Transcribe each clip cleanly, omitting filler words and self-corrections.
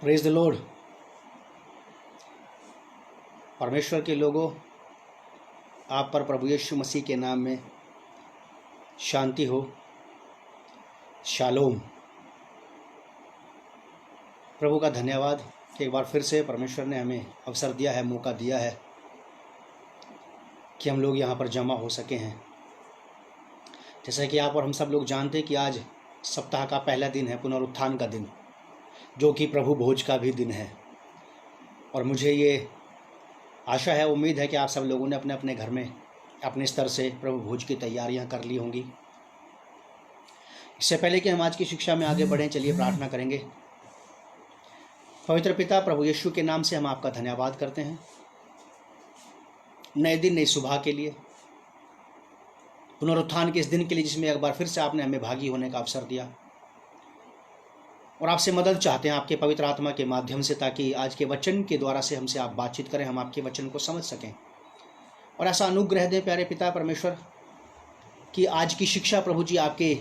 Praise the Lord. परमेश्वर के लोगों, आप पर प्रभु यीशु मसीह के नाम में शांति हो। शालोम। प्रभु का धन्यवाद कि एक बार फिर से परमेश्वर ने हमें अवसर दिया है, मौका दिया है कि हम लोग यहाँ पर जमा हो सके हैं। जैसा कि आप और हम सब लोग जानते हैं कि आज सप्ताह का पहला दिन है, पुनरुत्थान का दिन, जो कि प्रभु भोज का भी दिन है। और मुझे ये आशा है, उम्मीद है कि आप सब लोगों ने अपने अपने घर में अपने स्तर से प्रभु भोज की तैयारियां कर ली होंगी। इससे पहले कि हम आज की शिक्षा में आगे बढ़ें, चलिए प्रार्थना करेंगे। पवित्र पिता, प्रभु यीशु के नाम से हम आपका धन्यवाद करते हैं नए दिन, नई सुबह के लिए, पुनरुत्थान के इस दिन के लिए जिसमें एक बार फिर से आपने हमें भागी होने का अवसर दिया। और आपसे मदद चाहते हैं आपके पवित्र आत्मा के माध्यम से, ताकि आज के वचन के द्वारा से हमसे आप बातचीत करें, हम आपके वचन को समझ सकें। और ऐसा अनुग्रह दें प्यारे पिता परमेश्वर कि आज की शिक्षा प्रभु जी आपके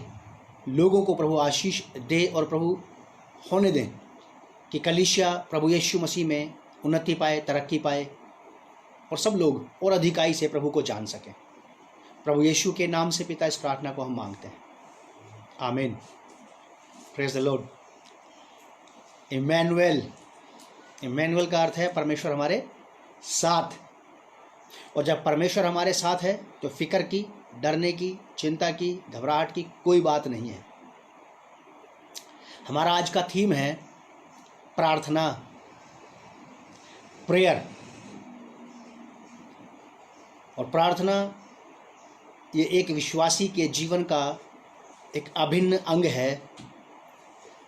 लोगों को प्रभु आशीष दे और प्रभु होने दें कि कलीसिया प्रभु यीशु मसीह में उन्नति पाए, तरक्की पाए और सब लोग और अधिकाई से प्रभु को जान सकें। प्रभु यीशु के नाम से पिता, इस प्रार्थना को हम मांगते हैं, आमीन। Praise the Lord. Emmanuel. Emmanuel का अर्थ है परमेश्वर हमारे साथ। और जब परमेश्वर हमारे साथ है तो फिक्र की, डरने की, चिंता की, घबराहट की कोई बात नहीं है। हमारा आज का थीम है प्रार्थना, प्रेयर। और प्रार्थना ये एक विश्वासी के जीवन का एक अभिन्न अंग है,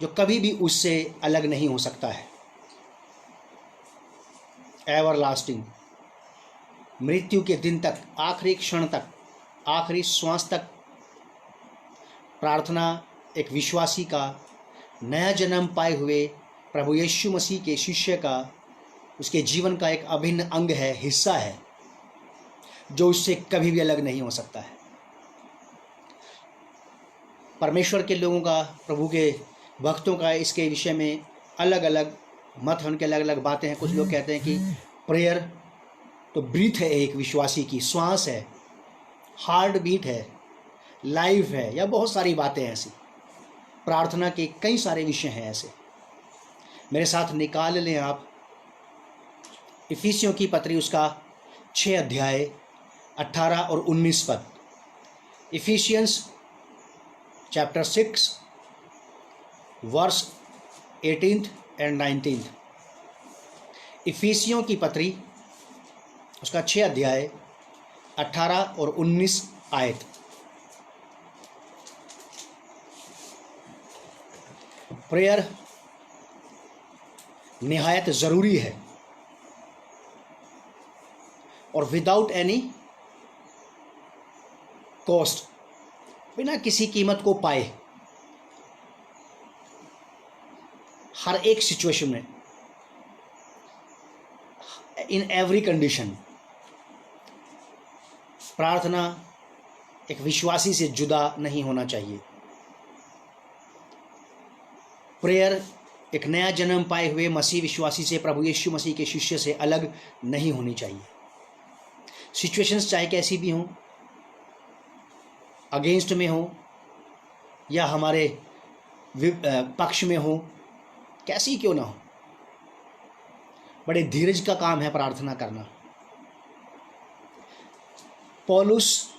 जो कभी भी उससे अलग नहीं हो सकता है। एवरलास्टिंग, मृत्यु के दिन तक, आखिरी क्षण तक, आखिरी श्वास तक प्रार्थना एक विश्वासी का नया जन्म पाए हुए प्रभु यीशु मसीह के शिष्य का, उसके जीवन का एक अभिन्न अंग है, हिस्सा है, जो उससे कभी भी अलग नहीं हो सकता है। परमेश्वर के लोगों का, प्रभु के भक्तों का इसके विषय में अलग अलग मत हैं, उनके अलग अलग बातें हैं। कुछ लोग कहते हैं कि प्रेयर तो ब्रीथ है, एक विश्वासी की श्वास है, हार्ट बीट है, लाइफ है, या बहुत सारी बातें हैं ऐसी। प्रार्थना के कई सारे विषय हैं ऐसे। मेरे साथ निकाल लें आप इफिसियों की पत्री, उसका 6 अध्याय 18 और 19 पद। Ephesians chapter 6 verse 18 and 19। इफिसियों की पत्री उसका 6 अध्याय 18 और 19 आयत। प्रेयर निहायत ज़रूरी है और विदाउट एनी कॉस्ट, बिना किसी कीमत को पाए, हर एक सिचुएशन में, इन एवरी कंडीशन, प्रार्थना एक विश्वासी से जुदा नहीं होना चाहिए। प्रेयर एक नया जन्म पाए हुए मसीह विश्वासी से, प्रभु यीशु मसीह के शिष्य से अलग नहीं होनी चाहिए। सिचुएशंस चाहे कैसी भी हों, अगेंस्ट में हो या हमारे पक्ष में हो, कैसी क्यों ना हो, बड़े धीरज का काम है प्रार्थना करना। पौलुस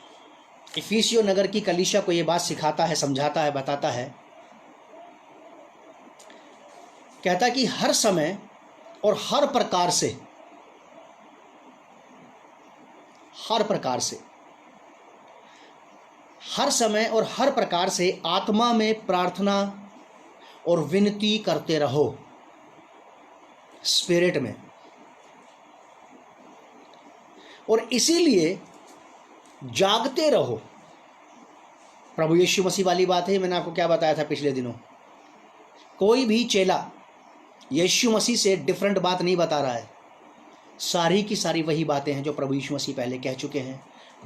इफिसियो नगर की कलीसिया को यह बात सिखाता है, समझाता है, बताता है। कहता कि हर समय और हर प्रकार से, हर समय और हर प्रकार से आत्मा में प्रार्थना और विनती करते रहो, स्पिरिट में। और इसीलिए जागते रहो। प्रभु यीशु मसीह वाली बात है। मैंने आपको क्या बताया था पिछले दिनों, कोई भी चेला यीशु मसीह से डिफरेंट बात नहीं बता रहा है। सारी की सारी वही बातें हैं जो प्रभु यीशु मसीह पहले कह चुके हैं,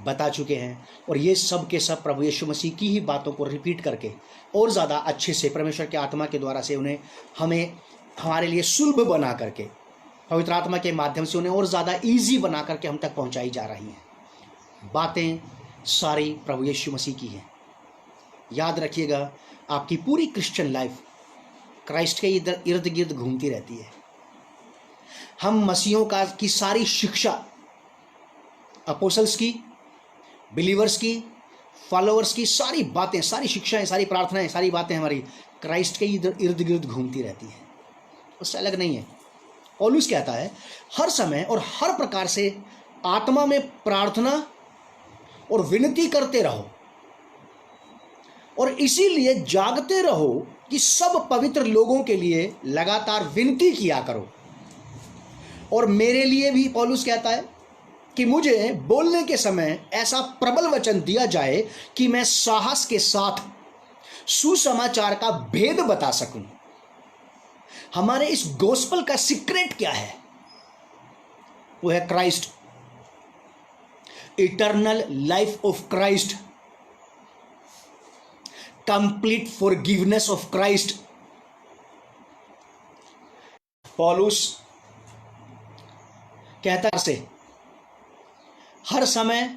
बता चुके हैं। और ये सब के सब प्रभु यीशु मसीह की ही बातों को रिपीट करके और ज़्यादा अच्छे से परमेश्वर के आत्मा के द्वारा से उन्हें हमें हमारे लिए सुलभ बना करके पवित्र आत्मा के माध्यम से उन्हें और ज़्यादा ईजी बना करके हम तक पहुंचाई जा रही हैं। बातें सारी प्रभु यीशु मसीह की हैं। याद रखिएगा, आपकी पूरी क्रिश्चियन लाइफ क्राइस्ट के इर्द गिर्द घूमती रहती है। हम मसीहों की सारी शिक्षा, अपोस्टल्स की, बिलीवर्स की, फॉलोअर्स की सारी बातें, सारी शिक्षाएं, सारी प्रार्थनाएं, सारी बातें हमारी क्राइस्ट के इर्द गिर्द घूमती रहती हैं, उससे अलग नहीं है। पौलुस कहता है हर समय और हर प्रकार से आत्मा में प्रार्थना और विनती करते रहो, और इसीलिए जागते रहो कि सब पवित्र लोगों के लिए लगातार विनती किया करो। और मेरे लिए भी पौलुस कहता है कि मुझे बोलने के समय ऐसा प्रबल वचन दिया जाए कि मैं साहस के साथ सुसमाचार का भेद बता सकूं। हमारे इस गॉस्पेल का सीक्रेट क्या है? वो है Christ, eternal life of Christ, complete forgiveness of Christ. पौलुस कहता से हर समय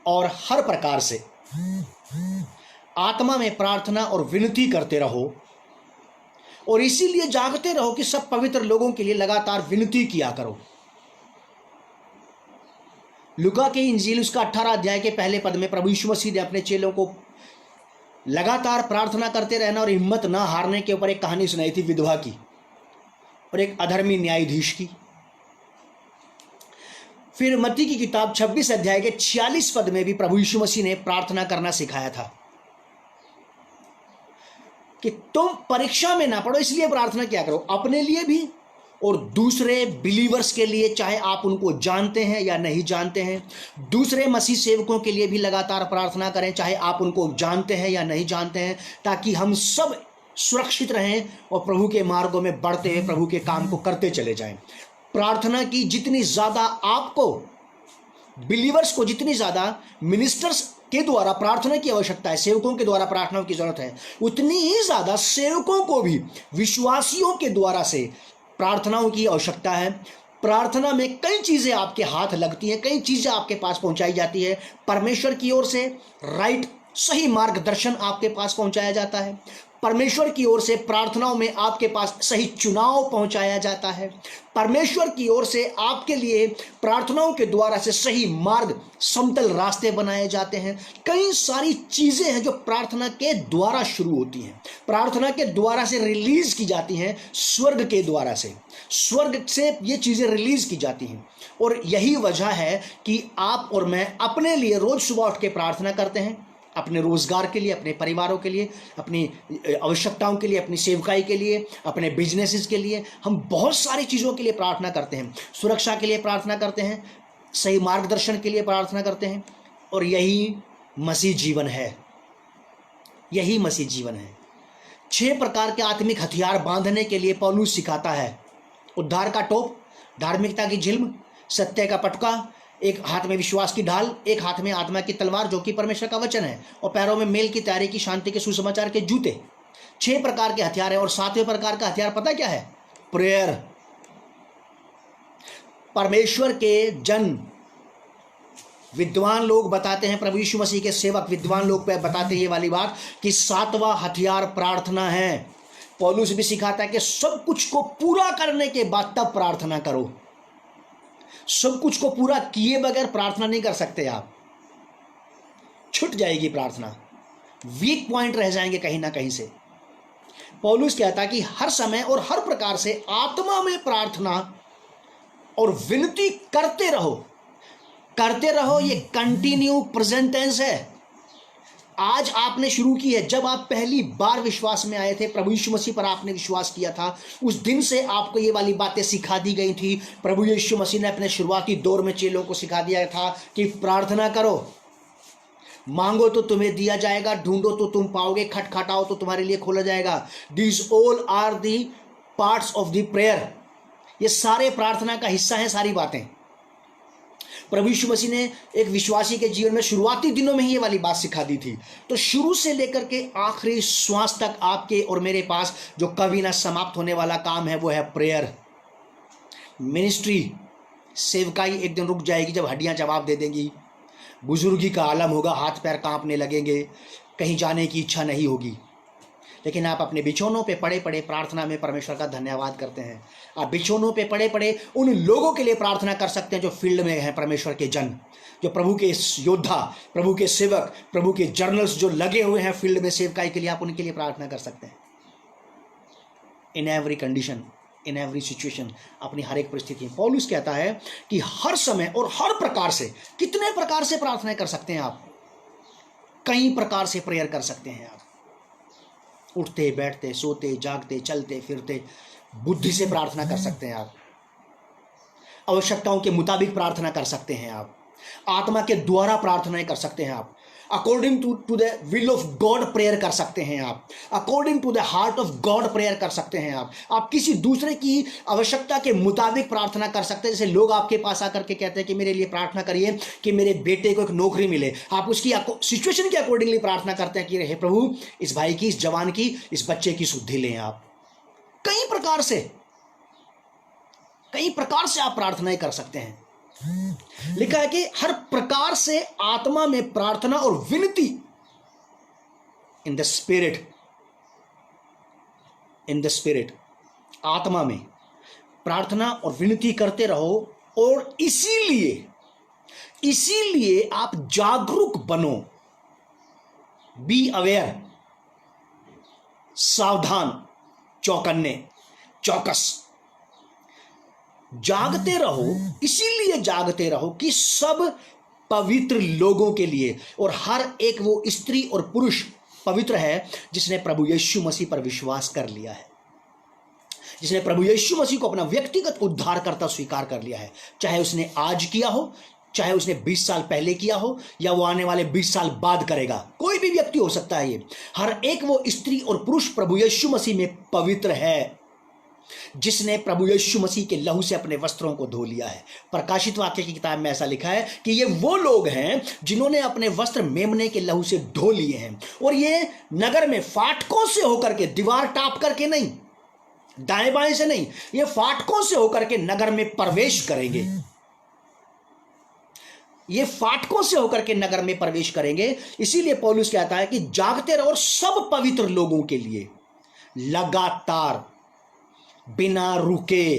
और हर प्रकार से आत्मा में प्रार्थना और विनती करते रहो, और इसीलिए जागते रहो कि सब पवित्र लोगों के लिए लगातार विनती किया करो। लूका की इंजील उसका 18 अध्याय के पहले पद में प्रभु यीशु मसीह ने अपने चेलों को लगातार प्रार्थना करते रहना और हिम्मत ना हारने के ऊपर एक कहानी सुनाई थी, विधवा की और एक अधर्मी न्यायाधीश की। फिर मत्ती की किताब 26 अध्याय के 46 पद में भी प्रभु यीशु मसीह ने प्रार्थना करना सिखाया था कि तुम परीक्षा में ना पड़ो, इसलिए प्रार्थना क्या करो, अपने लिए भी और दूसरे बिलीवर्स के लिए, चाहे आप उनको जानते हैं या नहीं जानते हैं। दूसरे मसीह सेवकों के लिए भी लगातार प्रार्थना करें, चाहे आप उनको जानते हैं या नहीं जानते हैं, ताकि हम सब सुरक्षित रहें और प्रभु के मार्गों में बढ़ते हुए प्रभु के काम को करते चले जाएं। प्रार्थना की जितनी ज़्यादा आपको, बिलीवर्स को जितनी ज़्यादा मिनिस्टर्स के द्वारा प्रार्थना की आवश्यकता है, सेवकों के द्वारा प्रार्थना की जरूरत है, उतनी ही ज़्यादा सेवकों को भी विश्वासियों के द्वारा से प्रार्थनाओं की आवश्यकता है। प्रार्थना में कई चीज़ें आपके हाथ लगती हैं, कई चीज़ें आपके पास पहुंचाई जाती है। परमेश्वर की ओर से राइट, सही मार्गदर्शन आपके पास पहुंचाया जाता है। परमेश्वर की ओर से प्रार्थनाओं में आपके पास सही चुनाव पहुंचाया जाता है। परमेश्वर की ओर से आपके लिए प्रार्थनाओं के द्वारा से सही मार्ग, समतल रास्ते बनाए जाते हैं। कई सारी चीज़ें हैं जो प्रार्थना के द्वारा शुरू होती हैं, प्रार्थना के द्वारा से रिलीज की जाती हैं, स्वर्ग के द्वारा से, स्वर्ग से ये चीज़ें रिलीज की जाती हैं। और यही वजह है कि आप और मैं अपने लिए रोज सुबह उठ के प्रार्थना करते हैं, अपने रोजगार के लिए, अपने परिवारों के लिए, अपनी आवश्यकताओं के लिए, अपनी सेवकाई के लिए, अपने बिजनेसेस के लिए, हम बहुत सारी चीज़ों के लिए प्रार्थना करते हैं। सुरक्षा के लिए प्रार्थना करते हैं, सही मार्गदर्शन के लिए प्रार्थना करते हैं। और यही मसीह जीवन है, यही मसीह जीवन है। 6 प्रकार के आत्मिक हथियार बांधने के लिए पौलुस सिखाता है। उद्धार का टोप, धार्मिकता की झिल्म, सत्य का पटका, एक हाथ में विश्वास की ढाल, एक हाथ में आत्मा की तलवार जो कि परमेश्वर का वचन है, और पैरों में मेल की तैयारी की, शांति के सुसमाचार के जूते। 6 प्रकार के हथियार है। और 7वें प्रकार का हथियार पता क्या है? प्रेयर। परमेश्वर के जन, विद्वान लोग बताते हैं, प्रभु यीशु मसीह के सेवक विद्वान लोग बताते हैं ये वाली बात कि 7वां हथियार प्रार्थना है। पौलुस भी सिखाता है कि सब कुछ को पूरा करने के बाद तब प्रार्थना करो। सब कुछ को पूरा किए बगैर प्रार्थना नहीं कर सकते आप, छूट जाएगी प्रार्थना, वीक पॉइंट रह जाएंगे कहीं ना कहीं से। पौलुस कहता है कि हर समय और हर प्रकार से आत्मा में प्रार्थना और विनती करते रहो। करते रहो, ये कंटिन्यू प्रेजेंट टेंस है। आज आपने शुरू की है, जब आप पहली बार विश्वास में आए थे, प्रभु यीशु मसीह पर आपने विश्वास किया था, उस दिन से आपको ये वाली बातें सिखा दी गई थी। प्रभु यीशु मसीह ने अपने शुरुआती दौर में चेलों को सिखा दिया था कि प्रार्थना करो, मांगो तो तुम्हें दिया जाएगा, ढूंढो तो तुम पाओगे, खटखटाओ तो तुम्हारे लिए खोला जाएगा। This all are the parts of the prayer. ये सारे प्रार्थना का हिस्सा है, सारी बातें। प्रभु यीशु मसीह ने एक विश्वासी के जीवन में शुरुआती दिनों में ही ये वाली बात सिखा दी थी। तो शुरू से लेकर के आखिरी श्वास तक आपके और मेरे पास जो कभी ना समाप्त होने वाला काम है वो है प्रेयर। मिनिस्ट्री, सेवकाई एक दिन रुक जाएगी जब हड्डियां जवाब दे देंगी, बुजुर्गी का आलम होगा, हाथ पैर कांपने लगेंगे, कहीं जाने की इच्छा नहीं होगी, लेकिन आप अपने बिछौनों पे पड़े पड़े प्रार्थना में परमेश्वर का धन्यवाद करते हैं। आप बिछौनों पे पड़े पड़े उन लोगों के लिए प्रार्थना कर सकते हैं जो फील्ड में हैं, परमेश्वर के जन, जो प्रभु के योद्धा, प्रभु के सेवक, प्रभु के जर्नल्स जो लगे हुए हैं फील्ड में सेवकाई के लिए, आप उनके लिए प्रार्थना कर सकते हैं। In every condition, in every situation, अपनी हर एक परिस्थिति में पौलुस कहता है कि हर समय और हर प्रकार से, कितने प्रकार से प्रार्थना कर सकते हैं आप? कई प्रकार से प्रेयर कर सकते हैं आप। उठते बैठते, सोते जागते, चलते फिरते, बुद्धि से प्रार्थना कर सकते हैं आप। आवश्यकताओं के मुताबिक प्रार्थना कर सकते हैं आप। आत्मा के द्वारा प्रार्थनाएं कर सकते हैं आप। According to the will of God prayer कर सकते हैं आप। According to the heart of God prayer कर सकते हैं आप। आप किसी दूसरे की आवश्यकता के मुताबिक प्रार्थना कर सकते हैं। जैसे लोग आपके पास आकर के कहते हैं कि मेरे लिए प्रार्थना करिए कि मेरे बेटे को एक नौकरी मिले, आप उसकी सिचुएशन के अकॉर्डिंगली प्रार्थना करते हैं कि हे प्रभु, इस भाई की, इस जवान की, इस बच्चे की शुद्धि लें। आप कई प्रकार से आप प्रार्थनाएं कर सकते हैं। लिखा है कि हर प्रकार से आत्मा में प्रार्थना और विनती, इन द स्पिरिट, आत्मा में प्रार्थना और विनती करते रहो। और इसीलिए आप जागरूक बनो, बी अवेयर, सावधान, चौकन्ने, चौकस, जागते रहो। इसीलिए जागते रहो कि सब पवित्र लोगों के लिए, और हर एक वो स्त्री और पुरुष पवित्र है जिसने प्रभु यीशु मसीह पर विश्वास कर लिया है, जिसने प्रभु यीशु मसीह को अपना व्यक्तिगत उद्धारकर्ता स्वीकार कर लिया है। चाहे उसने आज किया हो, चाहे उसने 20 साल पहले किया हो, या वो आने वाले 20 साल बाद करेगा, कोई भी व्यक्ति हो सकता है। ये हर एक वो स्त्री और पुरुष प्रभु यीशु मसीह में पवित्र है जिसने प्रभु यीशु मसीह के लहू से अपने वस्त्रों को धो लिया है। प्रकाशित वाक्य की किताब में ऐसा लिखा है कि ये वो लोग हैं जिन्होंने अपने वस्त्र मेमने के लहू से धो लिए हैं, और ये नगर में फाटकों से होकर के, दीवार टाप करके नहीं, दाएं बाएं से नहीं, ये फाटकों से होकर के नगर में प्रवेश करेंगे। ये फाटकों से होकर के नगर में प्रवेश करेंगे। इसीलिए पौलुस कहता है कि जागते रहो और सब पवित्र लोगों के लिए लगातार बिना रुके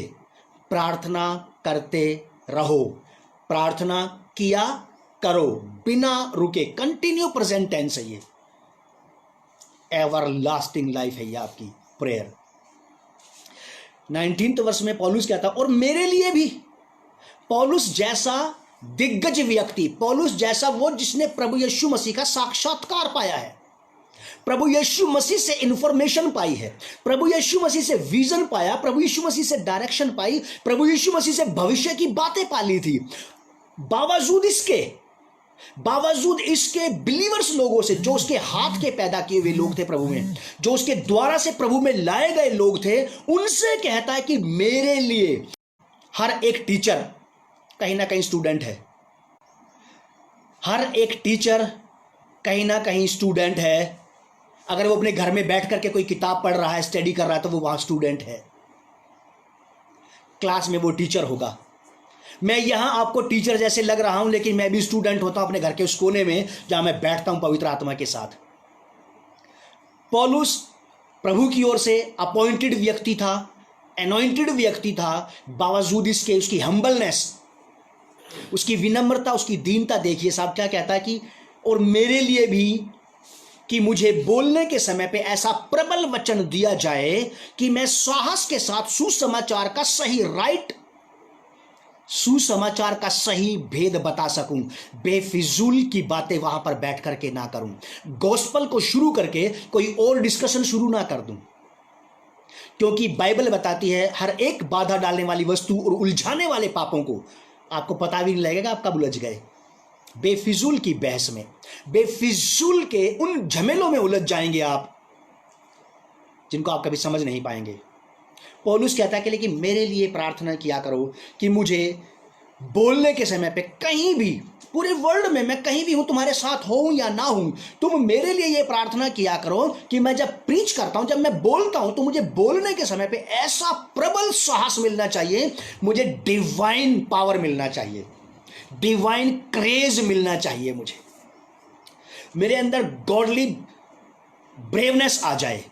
प्रार्थना करते रहो। प्रार्थना किया करो बिना रुके। कंटिन्यू प्रेजेंट टेंस है ये, एवर लास्टिंग लाइफ है ये आपकी प्रेयर। 19वें वर्ष में पौलुस कहता, और मेरे लिए भी, पौलुस जैसा दिग्गज व्यक्ति, पौलुस जैसा वो जिसने प्रभु यीशु मसीह का साक्षात्कार पाया है, प्रभु यीशु मसीह से इंफॉर्मेशन पाई है, प्रभु यीशु मसीह से विजन पाया, प्रभु यीशु मसीह से डायरेक्शन पाई, प्रभु यीशु मसीह से भविष्य की बातें पाली थी, बावजूद इसके बिलीवर्स लोगों से, जो उसके हाथ के पैदा किए हुए लोग थे प्रभु में, जो उसके द्वारा से प्रभु में लाए गए लोग थे, उनसे कहता है कि मेरे लिए हर एक टीचर कहीं ना कहीं स्टूडेंट है। हर एक टीचर कहीं ना कहीं स्टूडेंट है। अगर वो अपने घर में बैठ करके कोई किताब पढ़ रहा है, स्टडी कर रहा है, तो वो वहां स्टूडेंट है। क्लास में वो टीचर होगा। मैं यहां आपको टीचर जैसे लग रहा हूं, लेकिन मैं भी स्टूडेंट होता हूं अपने घर के उस कोने में जहां मैं बैठता हूं पवित्र आत्मा के साथ। पौलुस प्रभु की ओर से अपॉइंटेड व्यक्ति था, अनॉइंटेड व्यक्ति था। बावजूद इसके उसकी हम्बलनेस, उसकी विनम्रता, उसकी दीनता देखिए। साहब क्या कहता है कि और मेरे लिए भी कि मुझे बोलने के समय पे ऐसा प्रबल वचन दिया जाए कि मैं साहस के साथ सुसमाचार का सही भेद बता सकूं, बेफिजूल की बातें वहां पर बैठ करके ना करूं, गॉस्पल को शुरू करके कोई और डिस्कशन शुरू ना कर दूं, क्योंकि बाइबल बताती है हर एक बाधा डालने वाली वस्तु और उलझाने वाले पापों को आपको पता भी नहीं लगेगा आप कब उलझ गए। बेफिजूल की बहस में, बेफिजूल के उन झमेलों में उलझ जाएंगे आप जिनको आप कभी समझ नहीं पाएंगे। पौलुस कहता है कि लेकिन मेरे लिए प्रार्थना किया करो कि मुझे बोलने के समय पे कहीं भी पूरे वर्ल्ड में मैं कहीं भी हूं, तुम्हारे साथ हूं या ना हूं, तुम मेरे लिए ये प्रार्थना किया करो कि मैं जब प्रीच करता हूं, जब मैं बोलता हूं, तो मुझे बोलने के समय पे ऐसा प्रबल साहस मिलना चाहिए, मुझे डिवाइन पावर मिलना चाहिए, डिवाइन क्रेज मिलना चाहिए, मुझे मेरे अंदर गॉडली ब्रेवनेस आ जाए,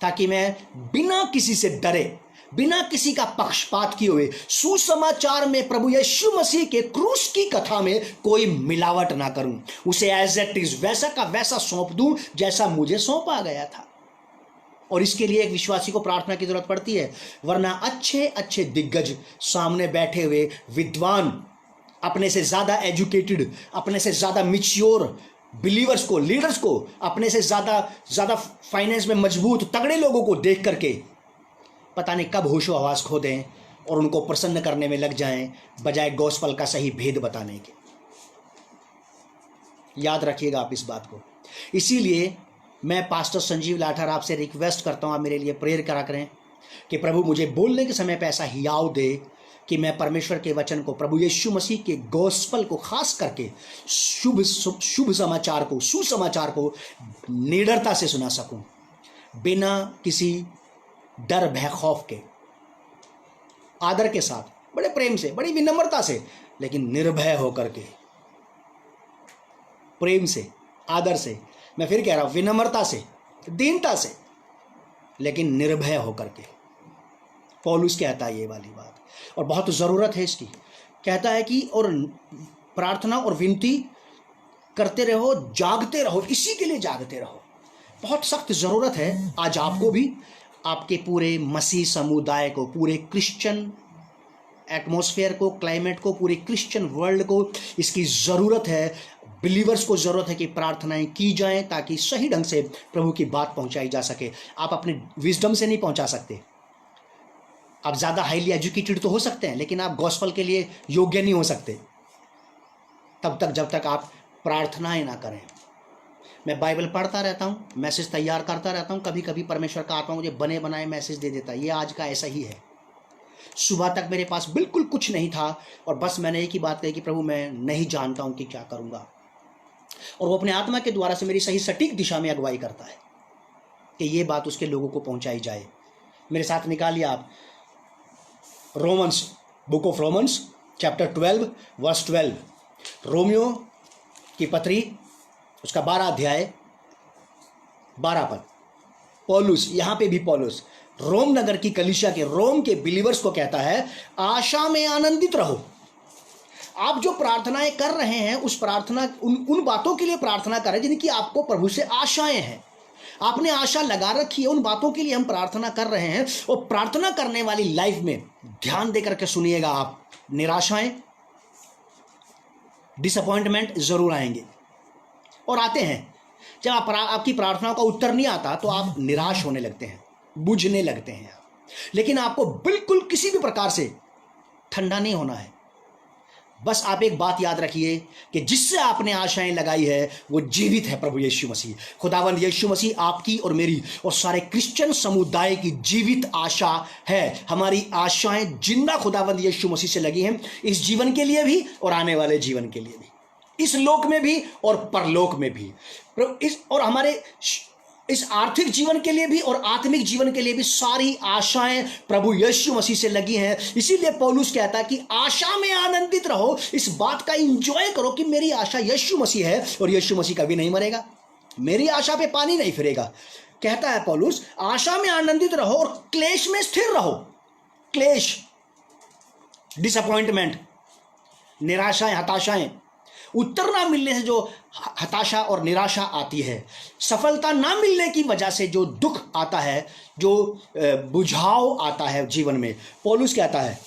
ताकि मैं बिना किसी से डरे, बिना किसी का पक्षपात किए हुए सुसमाचार में प्रभु यीशु मसीह के क्रूस की कथा में कोई मिलावट ना करूं, उसे एज इट इज वैसा का वैसा सौंप दूं जैसा मुझे सौंपा गया था। और इसके लिए एक विश्वासी को प्रार्थना की जरूरत पड़ती है, वरना अच्छे अच्छे दिग्गज सामने बैठे हुए विद्वान, अपने से ज्यादा एजुकेटेड, अपने से ज्यादा मिच्योर बिलीवर्स को, लीडर्स को, अपने से ज्यादा फाइनेंस में मजबूत तगड़े लोगों को देख करके पता नहीं कब होशो हवास खो दें और उनको प्रसन्न करने में लग जाएं, बजाय गॉस्पल का सही भेद बताने के। याद रखिएगा आप इस बात को। इसीलिए मैं पास्टर संजीव लाठर आपसे रिक्वेस्ट करता हूं, आप मेरे लिए प्रेयर करा करें कि प्रभु मुझे बोलने के समय पे ऐसा हियाव दे कि मैं परमेश्वर के वचन को, प्रभु यीशु मसीह के गॉस्पल को, खास करके शुभ समाचार को, सुसमाचार को निडरता से सुना सकूं, बिना किसी डर भय खौफ के, आदर के साथ, बड़े प्रेम से, बड़ी विनम्रता से, लेकिन निर्भय होकर के, प्रेम से, आदर से, मैं फिर कह रहा हूं विनम्रता से, दीनता से, लेकिन निर्भय होकर के। पौलुस कहता है ये वाली बात, और बहुत ज़रूरत है इसकी। कहता है कि और प्रार्थना और विनती करते रहो, जागते रहो, इसी के लिए जागते रहो। बहुत सख्त ज़रूरत है आज आपको भी, आपके पूरे मसीह समुदाय को, पूरे क्रिश्चियन एटमॉस्फेयर को, क्लाइमेट को, पूरे क्रिश्चियन वर्ल्ड को इसकी ज़रूरत है। बिलीवर्स को ज़रूरत है कि प्रार्थनाएं की जाएं ताकि सही ढंग से प्रभु की बात पहुंचाई जा सके। आप अपने विजडम से नहीं पहुंचा सकते, आप ज़्यादा हाईली एजुकेटेड तो हो सकते हैं, लेकिन आप गॉस्पल के लिए योग्य नहीं हो सकते तब तक जब तक आप प्रार्थनाएं ना करें। मैं बाइबल पढ़ता रहता हूँ, मैसेज तैयार करता रहता हूँ, कभी कभी परमेश्वर का आत्मा मुझे बने बनाए मैसेज दे देता है। ये आज का ऐसा ही है। सुबह तक मेरे पास बिल्कुल कुछ नहीं था और बस मैंने एक ही बात कही कि प्रभु मैं नहीं जानता हूँ कि क्या करूँगा, और वो अपने आत्मा के द्वारा से मेरी सही सटीक दिशा में अगुवाई करता है कि ये बात उसके लोगों को पहुँचाई जाए। मेरे साथ निकालिए आप Romans, book of Romans chapter 12 verse 12, रोमियो की पत्री उसका 12 अध्याय 12 पद। पौलुस, यहां पे भी पौलुस रोम नगर की कलीसिया के, रोम के बिलीवर्स को कहता है, आशा में आनंदित रहो। आप जो प्रार्थनाएं कर रहे हैं उस प्रार्थना, उन बातों के लिए प्रार्थना करें जिनकी आपको प्रभु से आशाएं हैं। आपने आशा लगा रखी है, उन बातों के लिए हम प्रार्थना कर रहे हैं। और प्रार्थना करने वाली लाइफ में ध्यान देकर के सुनिएगा आप, निराशाएं, डिसअपॉइंटमेंट जरूर आएंगे और आते हैं। जब आपकी प्रार्थनाओं का उत्तर नहीं आता तो आप निराश होने लगते हैं, बुझने लगते हैं। लेकिन आपको बिल्कुल किसी भी प्रकार से ठंडा नहीं होना है। बस आप एक बात याद रखिए कि जिससे आपने आशाएं लगाई है वो जीवित है, प्रभु यीशु मसीह। खुदावंद यीशु मसीह आपकी और मेरी और सारे क्रिश्चियन समुदाय की जीवित आशा है। हमारी आशाएं जिंदा खुदावंद यीशु मसीह से लगी हैं, इस जीवन के लिए भी और आने वाले जीवन के लिए भी, इस लोक में भी और परलोक में भी, और हमारे इस आर्थिक जीवन के लिए भी और आत्मिक जीवन के लिए भी सारी आशाएं प्रभु यीशु मसीह से लगी हैं। इसीलिए पौलुस कहता है कि आशा में आनंदित रहो, इस बात का एंजॉय करो कि मेरी आशा यीशु मसीह है और यीशु मसीह कभी नहीं मरेगा, मेरी आशा पे पानी नहीं फिरेगा। कहता है पौलुस, आशा में आनंदित रहो और क्लेश में स्थिर रहो। क्लेश, डिसअपॉइंटमेंट, निराशाएं, हताशाएं, उत्तर ना मिलने से जो हताशा और निराशा आती है, सफलता ना मिलने की वजह से जो दुख आता है, जो बुझाव आता है जीवन में, पौलुस कहता है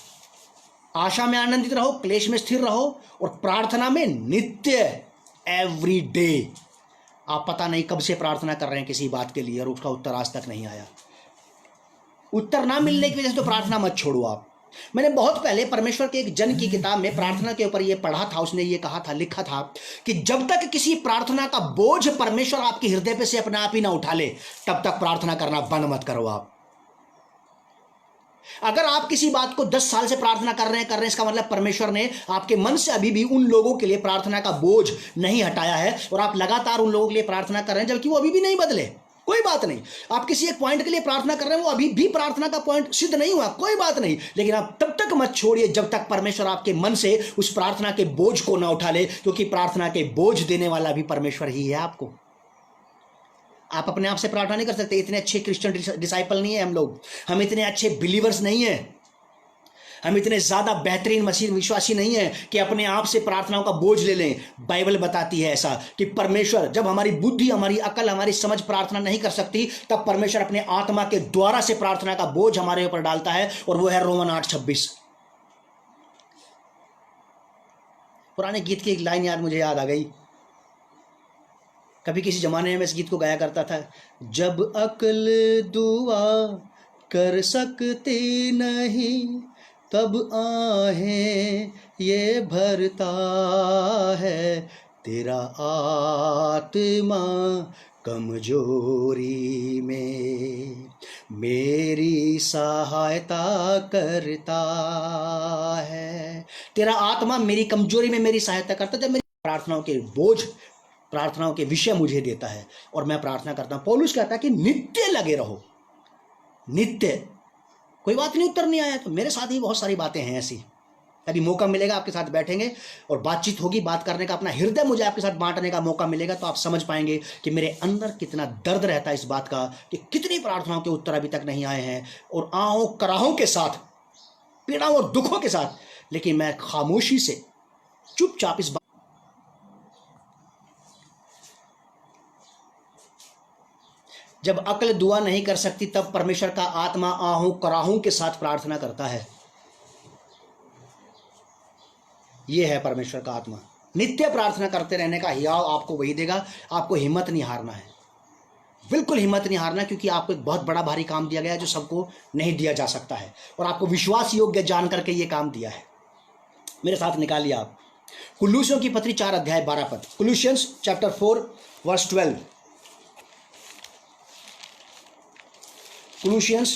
आशा में आनंदित रहो, क्लेश में स्थिर रहो और प्रार्थना में नित्य, एवरी डे। आप पता नहीं कब से प्रार्थना कर रहे हैं किसी बात के लिए और उसका उत्तर आज तक नहीं आया। उत्तर ना मिलने की वजह से तो प्रार्थना मत छोड़ो आप। मैंने बहुत पहले परमेश्वर के एक जन की किताब में प्रार्थना के ऊपर ये पढ़ा था। उसने ये कहा था, लिखा था कि जब तक किसी प्रार्थना का बोझ परमेश्वर आपके हृदय पे से अपने आप ही ना उठा ले, तब तक प्रार्थना करना बंद मत करो आप। अगर आप किसी बात को 10 साल से प्रार्थना कर रहे हैं, इसका मतलब परमेश्वर ने आपके मन से अभी भी उन लोगों के लिए प्रार्थना का बोझ नहीं हटाया है, और आप लगातार उन लोगों के लिए प्रार्थना कर रहे हैं जबकि वो अभी भी नहीं बदले। कोई बात नहीं, आप किसी एक पॉइंट के लिए प्रार्थना कर रहे हैं, वो अभी भी प्रार्थना का पॉइंट सिद्ध नहीं हुआ, कोई बात नहीं, लेकिन आप तब तक मत छोड़िए जब तक परमेश्वर आपके मन से उस प्रार्थना के बोझ को ना उठा ले, क्योंकि प्रार्थना के बोझ देने वाला भी परमेश्वर ही है आपको। आप अपने आप से प्रार्थना नहीं कर सकते। इतने अच्छे क्रिश्चियन डिसाइपल नहीं है हम लोग, हम इतने अच्छे बिलीवर्स नहीं है, हम इतने ज्यादा बेहतरीन मसीह विश्वासी नहीं है कि अपने आप से प्रार्थनाओं का बोझ ले लें। बाइबल बताती है ऐसा कि परमेश्वर, जब हमारी बुद्धि, हमारी अकल, हमारी समझ प्रार्थना नहीं कर सकती, तब परमेश्वर अपने आत्मा के द्वारा से प्रार्थना का बोझ हमारे ऊपर डालता है, और वो है रोमन 8:26। पुराने गीत की एक लाइन मुझे याद आ गई, कभी किसी जमाने में इस गीत को गाया करता था। जब अकल दुआ कर सकती नहीं, तब आहें ये भरता है, तेरा आत्मा कमजोरी में मेरी सहायता करता है। तेरा आत्मा मेरी कमजोरी में मेरी सहायता करता है, जब मेरी प्रार्थनाओं के बोझ, प्रार्थनाओं के विषय मुझे देता है और मैं प्रार्थना करता हूं। पौलुस कहता है कि नित्य लगे रहो, नित्य। कोई बात नहीं उत्तर नहीं आया तो मेरे साथ ही बहुत सारी बातें हैं ऐसी। कभी मौका मिलेगा आपके साथ बैठेंगे और बातचीत होगी, बात करने का, अपना हृदय मुझे आपके साथ बांटने का मौका मिलेगा, तो आप समझ पाएंगे कि मेरे अंदर कितना दर्द रहता है इस बात का कि कितनी प्रार्थनाओं के उत्तर अभी तक नहीं आए हैं, और आओ कराहों के साथ, पीड़ाओं और दुखों के साथ, लेकिन मैं खामोशी से चुपचाप इस जब अक्ल दुआ नहीं कर सकती, तब परमेश्वर का आत्मा आहों कराहों के साथ प्रार्थना करता है। यह है परमेश्वर का आत्मा। नित्य प्रार्थना करते रहने का हियाव आपको वही देगा। आपको हिम्मत नहीं हारना है, बिल्कुल हिम्मत नहीं हारना, क्योंकि आपको एक बहुत बड़ा भारी काम दिया गया है जो सबको नहीं दिया जा सकता है, और आपको विश्वास योग्य जान करके यह काम दिया है। मेरे साथ निकालिए आप कुलूसियों की पत्री 4:12। कुलूसियंस चैप्टर 4:12। Colossians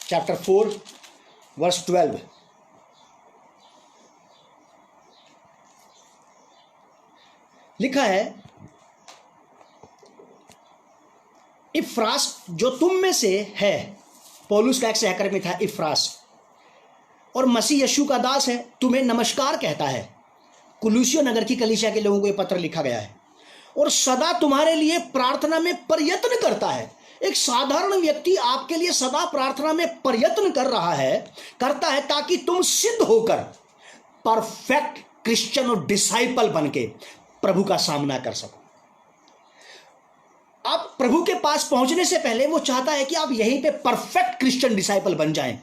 chapter 4:12। लिखा है, इफ्रास जो तुम में से है, पौलुस का एक सहकर्मी था इफ्रास, और मसीह यीशु का दास है, तुम्हें नमस्कार कहता है। कुलूसियो नगर की कलीसिया के लोगों को यह पत्र लिखा गया है, और सदा तुम्हारे लिए प्रार्थना में प्रयत्न करता है। एक साधारण व्यक्ति आपके लिए सदा प्रार्थना में प्रयत्न करता है ताकि तुम सिद्ध होकर परफेक्ट क्रिश्चियन और डिसाइपल बनके प्रभु का सामना कर सको। आप प्रभु के पास पहुंचने से पहले वो चाहता है कि आप यहीं पे परफेक्ट क्रिश्चियन डिसाइपल बन जाएं।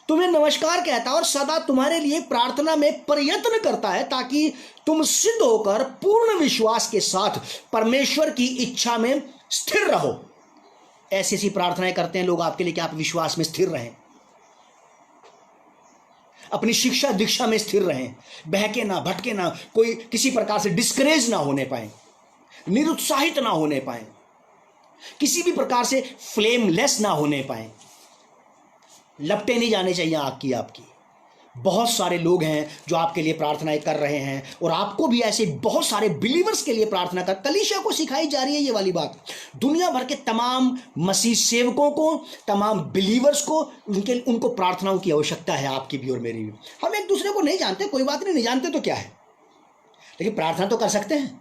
तुम्हें नमस्कार कहता है और सदा तुम्हारे लिए प्रार्थना में प्रयत्न करता है ताकि तुम सिद्ध होकर पूर्ण विश्वास के साथ परमेश्वर की इच्छा में स्थिर रहो। ऐसी ऐसी प्रार्थनाएं करते हैं लोग आपके लिए कि आप विश्वास में स्थिर रहें, अपनी शिक्षा दीक्षा में स्थिर रहें, बहके ना, भटके ना, कोई किसी प्रकार से डिस्करेज ना होने पाए, निरुत्साहित ना होने पाए, किसी भी प्रकार से फ्लेमलेस ना होने पाए, लपटे नहीं जाने चाहिए आग की आपकी। बहुत सारे लोग हैं जो आपके लिए प्रार्थनाएं कर रहे हैं, और आपको भी ऐसे बहुत सारे बिलीवर्स के लिए प्रार्थना कर, कलीसिया को सिखाई जा रही है ये वाली बात। दुनिया भर के तमाम मसीह सेवकों को, तमाम बिलीवर्स को, उनको प्रार्थनाओं की आवश्यकता है, आपकी भी और मेरी भी। हम एक दूसरे को नहीं जानते, कोई बात नहीं जानते तो क्या है, लेकिन प्रार्थना तो कर सकते हैं।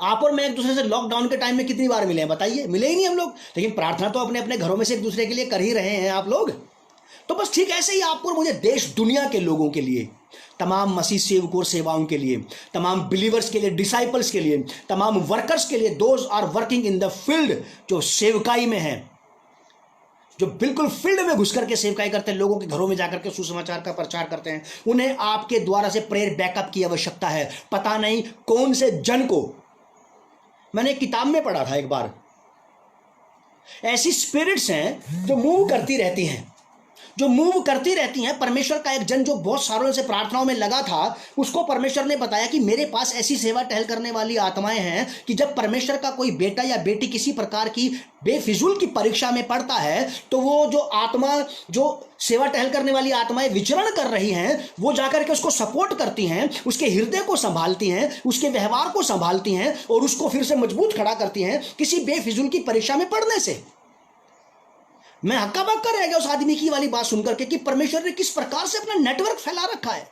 आप और मैं एक दूसरे से लॉकडाउन के टाइम में कितनी बार मिले हैं बताइए? मिले ही नहीं हम लोग, लेकिन प्रार्थना तो अपने अपने घरों में से एक दूसरे के लिए कर ही रहे हैं आप लोग। तो बस ठीक ऐसे ही आपको और मुझे देश दुनिया के लोगों के लिए, तमाम मसीह सेवकों और सेवाओं के लिए, तमाम बिलीवर्स के लिए, डिसाइपल्स के लिए, तमाम वर्कर्स के लिए, those are working in the field, जो सेवकाई में हैं, जो बिल्कुल फील्ड में घुस करके सेवकाई करते हैं, लोगों के घरों में जाकर के सुसमाचार का प्रचार करते हैं, उन्हें आपके द्वारा से प्रेयर बैकअप की आवश्यकता है। पता नहीं कौन से जन को, मैंने एक किताब में पढ़ा था एक बार, ऐसी स्पिरिट्स हैं जो मूव करती रहती हैं, जो मूव करती रहती हैं। परमेश्वर का एक जन जो बहुत सालों से प्रार्थनाओं में लगा था, उसको परमेश्वर ने बताया कि मेरे पास ऐसी सेवा टहल करने वाली आत्माएं हैं कि जब परमेश्वर का कोई बेटा या बेटी किसी प्रकार की बेफिजूल की परीक्षा में पड़ता है, तो वो जो आत्मा, जो सेवा टहल करने वाली आत्माएं विचरण कर रही हैं, वो जाकर के उसको सपोर्ट करती हैं, उसके हृदय को संभालती हैं, उसके व्यवहार को संभालती हैं और उसको फिर से मजबूत खड़ा करती हैं किसी बेफिजूल की परीक्षा में पड़ने से। मैं हक्का बक्का रह गया उस आदमी की वाली बात सुनकर के कि परमेश्वर ने किस प्रकार से अपना नेटवर्क फैला रखा है।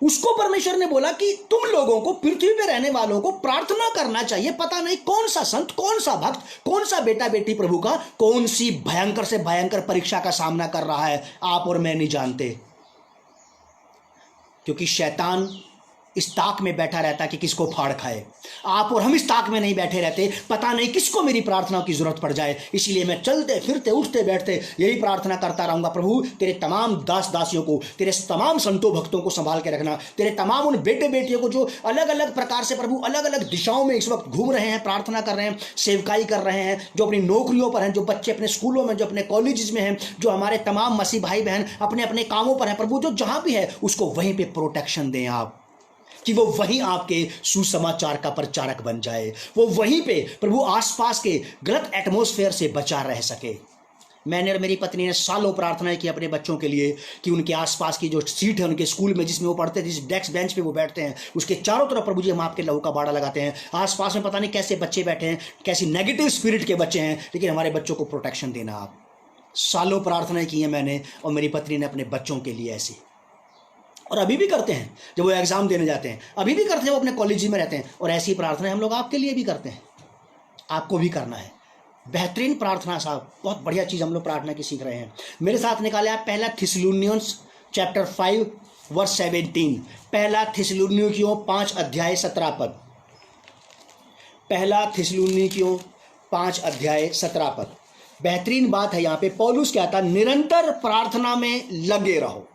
उसको परमेश्वर ने बोला कि तुम लोगों को, पृथ्वी पे रहने वालों को प्रार्थना करना चाहिए। पता नहीं कौन सा संत, कौन सा भक्त, कौन सा बेटा बेटी प्रभु का कौन सी भयंकर से भयंकर परीक्षा का सामना कर रहा है, आप और मैं नहीं जानते। क्योंकि शैतान इस ताक में बैठा रहता कि किसको फाड़ खाए। आप और हम इस ताक में नहीं बैठे रहते, पता नहीं किसको मेरी प्रार्थनाओं की जरूरत पड़ जाए। इसलिए मैं चलते फिरते उठते बैठते यही प्रार्थना करता रहूंगा, प्रभु तेरे तमाम दास दासियों को, तेरे तमाम संतों भक्तों को संभाल के रखना। तेरे तमाम उन बेटे बेटियों को जो अलग अलग प्रकार से प्रभु अलग अलग दिशाओं में इस वक्त घूम रहे हैं, प्रार्थना कर रहे हैं, सेवकाई कर रहे हैं, जो अपनी नौकरियों पर हैं, जो बच्चे अपने स्कूलों में, जो अपने कॉलेजेस में हैं, जो हमारे तमाम मसीह भाई बहन अपने अपने कामों पर हैं, प्रभु जो जहां भी है उसको वहीं पर प्रोटेक्शन दें आप, कि वो वहीं आपके सुसमाचार का प्रचारक बन जाए, वो वहीं पे प्रभु आसपास के गलत एटमॉस्फेयर से बचा रह सके। मैंने और मेरी पत्नी ने सालों प्रार्थनाएं की अपने बच्चों के लिए कि उनके आसपास की जो सीट है उनके स्कूल में जिसमें वो पढ़ते थे, जिस डेस्क बेंच पे वो बैठते हैं, उसके चारों तरफ प्रभु जी हम आपके लहू का बाड़ा लगाते हैं। आसपास में पता नहीं कैसे बच्चे बैठे हैं, कैसी नेगेटिव स्पिरिट के बच्चे हैं, लेकिन हमारे बच्चों को प्रोटेक्शन देना आप। सालों प्रार्थनाएं की हैं मैंने और मेरी पत्नी ने अपने बच्चों के लिए ऐसी, और अभी भी करते हैं जब वो एग्जाम देने जाते हैं, अभी भी करते हैं, वो अपने कॉलेज में रहते हैं, और ऐसी प्रार्थना हम लोग आपके लिए भी करते हैं, आपको भी करना है। बेहतरीन प्रार्थना साहब, बहुत बढ़िया चीज़ हम लोग प्रार्थना की सीख रहे हैं। मेरे साथ निकाले आप पहला थिस्सलुनीयंस चैप्टर 5 वर्स 17। पहला थिस्सलुनीकियों 5 अध्याय 17 पद। पहला थिस्सलुनीकियों 5 अध्याय 17 पद। बेहतरीन बात है यहाँ पे। पौलुस कहता निरंतर प्रार्थना में लगे रहो।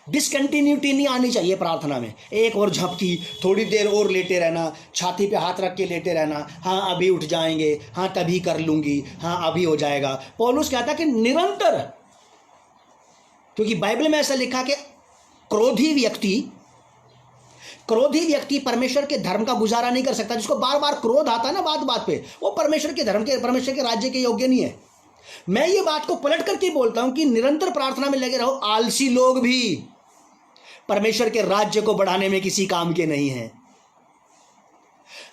डिसकंटिन्यूटी नहीं आनी चाहिए प्रार्थना में। एक और झपकी, थोड़ी देर और लेटे रहना, छाती पे हाथ रख के लेटे रहना, हाँ अभी उठ जाएंगे, हाँ तभी कर लूंगी, हाँ अभी हो जाएगा। पौलुस कहता कि निरंतर, क्योंकि बाइबल में ऐसा लिखा कि क्रोधी व्यक्ति परमेश्वर के धर्म का गुजारा नहीं कर सकता। जिसको बार बार क्रोध आता है ना बात बात पे, वो परमेश्वर के धर्म के, परमेश्वर के राज्य के योग्य नहीं है। मैं ये बात को पलट करके बोलता हूं कि निरंतर प्रार्थना में लगे रहो। आलसी लोग भी परमेश्वर के राज्य को बढ़ाने में किसी काम के नहीं हैं।